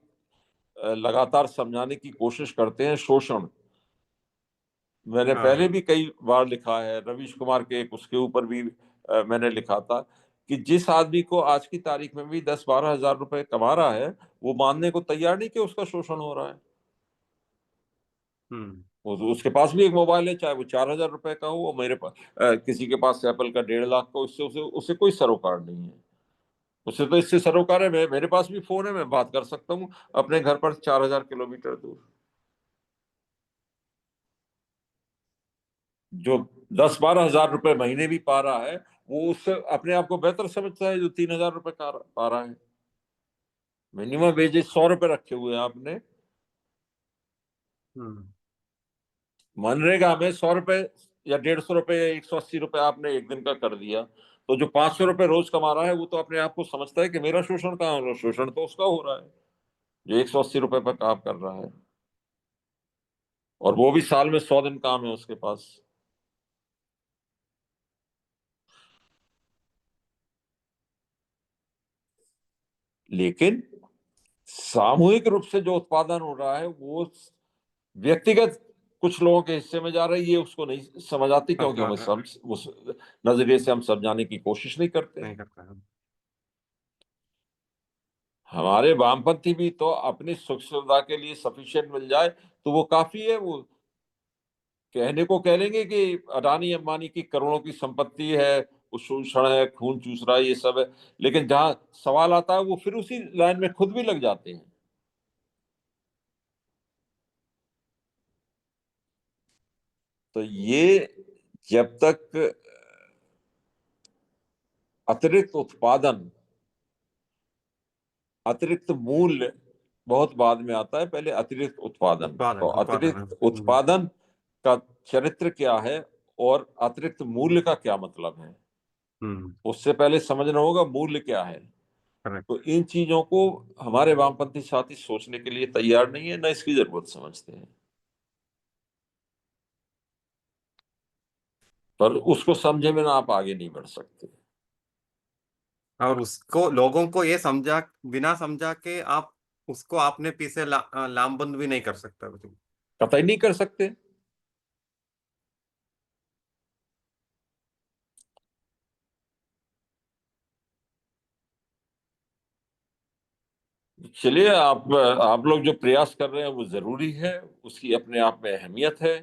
लगातार समझाने की कोशिश करते हैं, शोषण। मैंने पहले हाँ, भी कई बार लिखा है, रवीश कुमार के एक उसके ऊपर भी मैंने लिखा था कि जिस आदमी को आज की तारीख में भी 10-12 हजार रुपए कमा रहा है, वो मानने को तैयार नहीं कि उसका शोषण हो रहा है। उसके पास भी एक मोबाइल है, चाहे वो 4 हजार रुपए का हो, वो मेरे पास किसी के पास एप्पल का 1.5 लाख का, उससे उसे उसे कोई सरोकार नहीं है। उससे तो इससे सरोकार है, मेरे पास भी फोन है, मैं बात कर सकता हूँ अपने घर पर 4 हजार किलोमीटर दूर। जो 10-12 हजार रुपए महीने भी पा रहा है, वो उससे अपने आप को बेहतर समझता है जो 3 हजार रुपए पा रहा है। मिनिमम वेजेस 100 रुपए रखे हुए हैं आपने। मनरेगा में 100 रुपए या 150 रुपए या 180 रुपए आपने एक दिन का कर दिया, तो जो 500 रुपए रोज कमा रहा है वो तो अपने आप को समझता है कि मेरा शोषण कहाँ हो रहा है? शोषण तो उसका हो रहा है जो 180 रुपए पर काम कर रहा है, और वो भी साल में 100 दिन काम है उसके पास। लेकिन सामूहिक रूप से जो उत्पादन हो रहा है वो व्यक्तिगत कुछ लोगों के हिस्से में जा रहा है, ये उसको नहीं समझ आती, क्योंकि हमें उस नजरिए से हम समझाने की कोशिश नहीं करते। नहीं करता है। हमारे वामपंथी भी तो अपनी सुख सुविधा के लिए सफिशिएंट मिल जाए तो वो काफी है। वो कहने को कह लेंगे कि अडानी अंबानी की करोड़ों की संपत्ति है, वो शोषण है, खून चूस रहा है, ये सब है, लेकिन जहां सवाल आता है वो फिर उसी लाइन में खुद भी लग जाते हैं। तो ये जब तक अतिरिक्त उत्पादन, अतिरिक्त मूल्य बहुत बाद में आता है, पहले अतिरिक्त उत्पादन। तो उत्पादन है। अतिरिक्त उत्पादन का चरित्र क्या है और अतिरिक्त मूल्य का क्या मतलब है, उससे पहले समझना होगा मूल्य क्या है। करेक्ट। तो इन चीजों को हमारे वामपंथी साथी सोचने के लिए तैयार नहीं है, न इसकी जरूरत समझते हैं। पर उसको समझे बिना आप आगे नहीं बढ़ सकते। और उसको लोगों को ये बिना समझा के आप उसको अपने पीछे लामबंद भी नहीं कर सकता। कतई नहीं कर सकते। चलिए, आप लोग जो प्रयास कर रहे हैं वो जरूरी है, उसकी अपने आप में अहमियत है,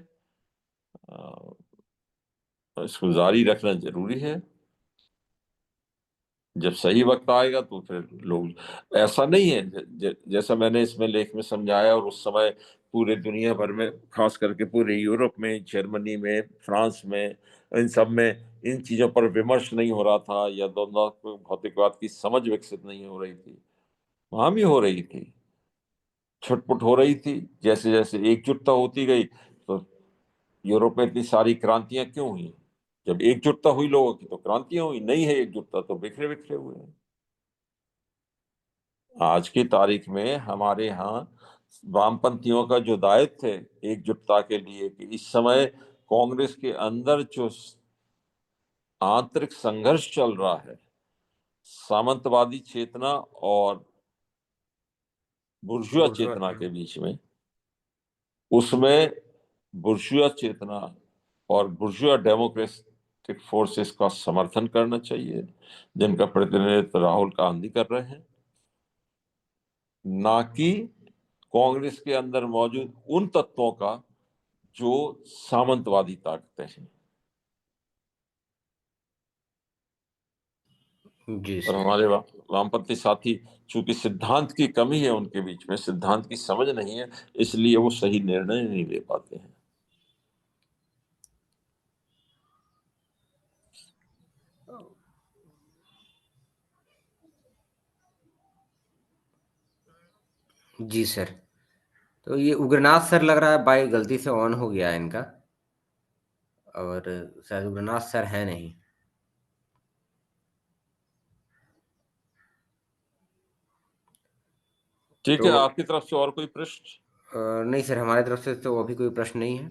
इसको जारी रखना जरूरी है। जब सही वक्त आएगा तो फिर लोग, ऐसा नहीं है जैसा मैंने इसमें लेख में समझाया, और उस समय पूरे दुनिया भर में, खास करके पूरे यूरोप में, जर्मनी में, फ्रांस में, इन सब में इन चीजों पर विमर्श नहीं हो रहा था, या द्वंद्वात्मक भौतिकवाद की समझ विकसित नहीं हो रही थी। वहां भी हो रही थी, छुटपुट हो रही थी। जैसे जैसे एकजुटता होती गई तो यूरोप में इतनी सारी क्रांतियां क्यों हुई? जब एकजुटता हुई लोगों की तो क्रांतियां हुई, नहीं है एकजुटता तो बिखरे बिखरे हुए हैं। आज की तारीख में हमारे यहाँ वामपंथियों का जो दायित्व है एकजुटता के लिए, कि इस समय कांग्रेस के अंदर जो आंतरिक संघर्ष चल रहा है सामंतवादी चेतना और बुर्जुआ चेतना के बीच में, उसमें बुर्जुआ चेतना और बुर्जुआ डेमोक्रेटिक फोर्सेस का समर्थन करना चाहिए, जिनका प्रतिनिधित्व राहुल गांधी कर रहे हैं, ना कि कांग्रेस के अंदर मौजूद उन तत्वों का जो सामंतवादी ताकतें हैं। जी और सर। हमारे वामपंथी साथी, चूंकि सिद्धांत की कमी है उनके बीच में, सिद्धांत की समझ नहीं है, इसलिए वो सही निर्णय नहीं ले पाते हैं। जी सर। तो ये उग्रनाथ सर लग रहा है बाई गलती से ऑन हो गया है इनका, और शायद उग्रनाथ सर है नहीं। ठीक तो है, आपकी तरफ से और कोई प्रश्न? नहीं सर, हमारी तरफ से तो अभी कोई प्रश्न नहीं है।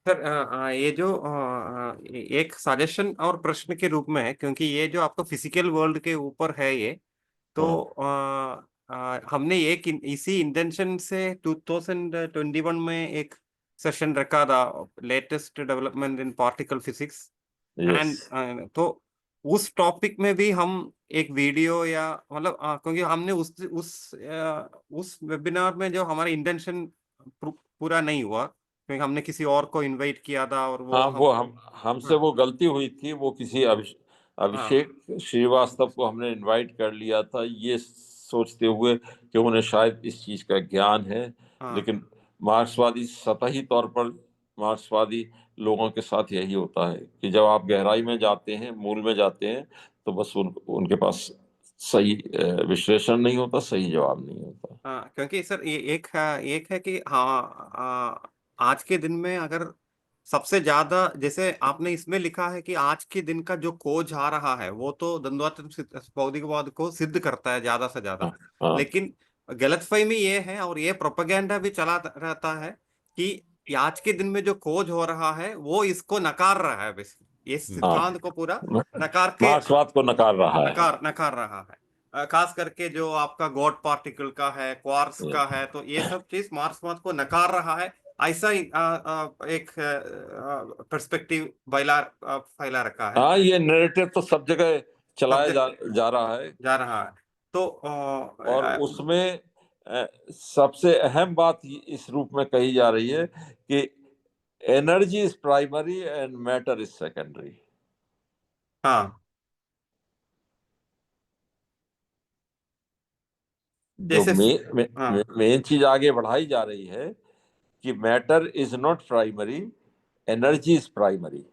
सर ये जो एक सजेशन और प्रश्न के रूप में है, क्योंकि ये जो आपका फिजिकल वर्ल्ड के ऊपर है ये, तो हाँ, हमने एक इसी इंटेंशन से 2021 में एक सेशन रखा था, latest development in particle physics yes. And, तो उस टॉपिक में भी हम एक वीडियो या मतलब क्योंकि हमने उस वेबिनार में जो हमारा इंटेंशन पूरा नहीं हुआ, क्योंकि हमने किसी और को इनवाइट किया था और वो हाँ, हम वो हमसे हाँ वो गलती हुई थी, वो किसी हाँ अभिषेक श्रीवास्तव को हमने इनवाइट कर लिया था, ये सोचते हुए कि उन्हें शायद इस चीज का ज्ञान है। हाँ लेकिन मार्क्सवादी, सतही तौर पर मार्क्सवादी लोगों के साथ यही होता है कि जब आप गहराई में जाते हैं, मूल में जाते हैं, तो बस उनके पास सही विश्लेषण नहीं होता, सही जवाब नहीं होता। हाँ, क्योंकि सर ये एक है कि हाँ आज के दिन में अगर सबसे ज्यादा, जैसे आपने इसमें लिखा है कि आज के दिन का जो खोज आ रहा है वो तो द्वंद्वात्मक भौतिकवाद को सिद्ध करता है ज्यादा से ज्यादा। हाँ, हाँ, लेकिन गलतफहमी ये है और ये प्रोपेगेंडा भी चला रहता है कि आज के दिन में जो खोज हो रहा है वो इसको नकार रहा है, बेसिकली ये हाँ, सिद्धांत को पूरा नकार के मार्क्सवाद को नकार रहा है। नकार रहा है। खास करके जो आपका गॉड पार्टिकल का है, क्वार्क्स का है, तो ये सब चीज मार्क्सवाद को नकार रहा है। ऐसा ही एक पर्सपेक्टिव फैला रखा है हाँ, ये नैरेटिव तो सब जगह चलाया सब्जेक्ट जा रहा है। जा रहा है। तो और उसमें सबसे अहम बात इस रूप में कही जा रही है कि energy is primary and matter is secondary. हाँ, जो जैसे हाँ मेन चीज आगे बढ़ाई जा रही है कि matter is not primary, energy is primary.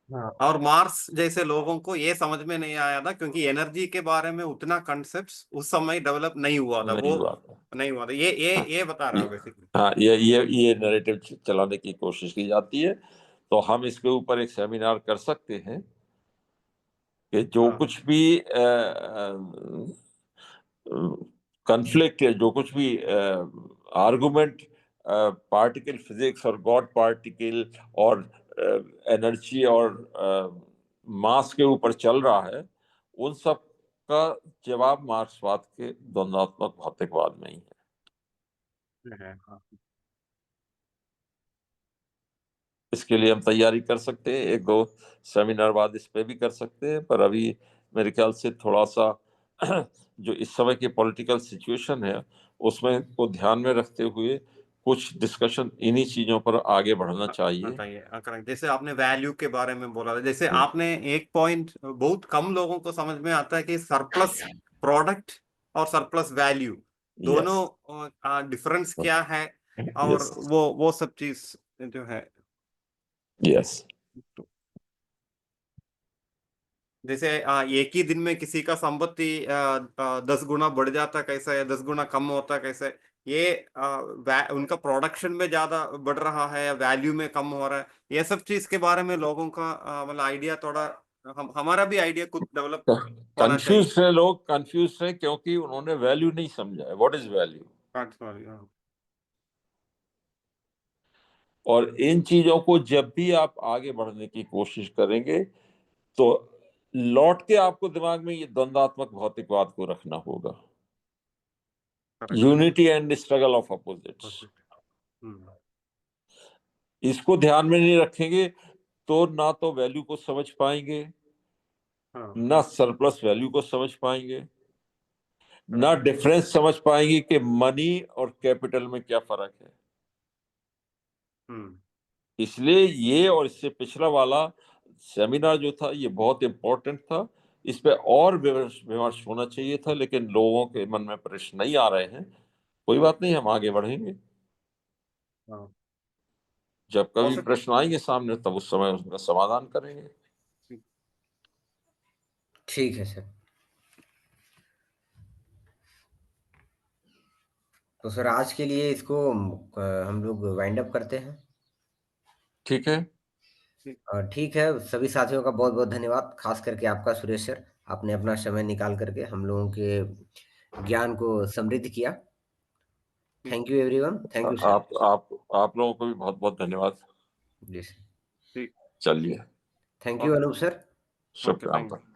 हाँ, और मार्क्स जैसे लोगों को ये समझ में नहीं आया था, क्योंकि एनर्जी के बारे में उतना कॉन्सेप्ट उस समय डेवलप नहीं हुआ था, वो नहीं हुआ था। नहीं हुआ था। ये बता रहा ये है बेसिकली। हाँ, ये नैरेटिव चलाने की कोशिश की जाती है। तो हम इसके ऊपर एक सेमिनार कर सकते हैं कि जो हाँ कुछ भी कन्फ्लिक्ट है, जो कुछ भी आर्गुमेंट पार्टिकल फिजिक्स और गॉड पार्टिकल और एनर्जी और मास के ऊपर चल रहा है, उन सब का जवाब मार्क्सवाद के द्वंद्वात्मक भौतिकवाद में ही है। हाँ इसके लिए हम तैयारी कर सकते हैं, एक दो सेमिनार बाद इस पे भी कर सकते हैं, पर अभी मेरे ख्याल से थोड़ा सा जो इस समय की पॉलिटिकल सिचुएशन है उसमें को ध्यान में रखते हुए कुछ डिस्कशन इन्हीं चीजों पर आगे बढ़ना चाहिए। बताइए करेक्ट। जैसे आपने वैल्यू के बारे में बोला था, जैसे हम्म, आपने एक पॉइंट बहुत कम लोगों को समझ में आता है कि सरप्लस प्रोडक्ट और सरप्लस वैल्यू यस, दोनों डिफरेंस क्या है, और यस, वो सब चीज जो है। यस, जैसे एक ही दिन में किसी का संपत्ति 10 गुना बढ़ जाता कैसे है, 10 गुना कम होता कैसे, ये उनका प्रोडक्शन में ज्यादा बढ़ रहा है या वैल्यू में कम हो रहा है, ये सब चीज के बारे में लोगों का मतलब आइडिया थोड़ा, हमारा भी आइडिया कुछ डेवलप होना चाहिए। कंफ्यूज है, लोग कंफ्यूज है क्योंकि उन्होंने वैल्यू नहीं समझा है, व्हाट इज वैल्यू। सॉरी। और इन चीजों को जब भी आप आगे बढ़ने की कोशिश करेंगे तो लौट के आपको दिमाग में ये द्वंद्वात्मक भौतिकवाद को रखना होगा, correct. Unity and struggle of opposites. इसको ध्यान में नहीं रखेंगे तो ना तो वैल्यू को समझ पाएंगे, हाँ, ना सरप्लस वैल्यू को समझ पाएंगे, ना right. डिफरेंस समझ पाएंगे कि मनी और कैपिटल में क्या फर्क है। हम्म, इसलिए ये और इससे पिछला वाला सेमिनार जो था ये बहुत इंपॉर्टेंट था। इस पे और विमर्श होना चाहिए था, लेकिन लोगों के मन में प्रश्न नहीं आ रहे हैं। कोई बात नहीं, हम आगे बढ़ेंगे। हाँ, जब कभी Positive. प्रश्न आएंगे सामने तब उस समय उसका समाधान करेंगे। ठीक है सर। तो सर आज के लिए इसको हम लोग वाइंड अप करते हैं। ठीक है। ठीक है, सभी साथियों का बहुत बहुत धन्यवाद, खास करके आपका सुरेश सर, आपने अपना समय निकाल करके हम लोगों के ज्ञान को समृद्ध किया। Thank you everyone, thank you sir. आप लोगों को भी बहुत बहुत धन्यवाद। जी सर। ठीक, चलिए, थैंक यू अनूप सर। शुभ okay, काम thank you. पर।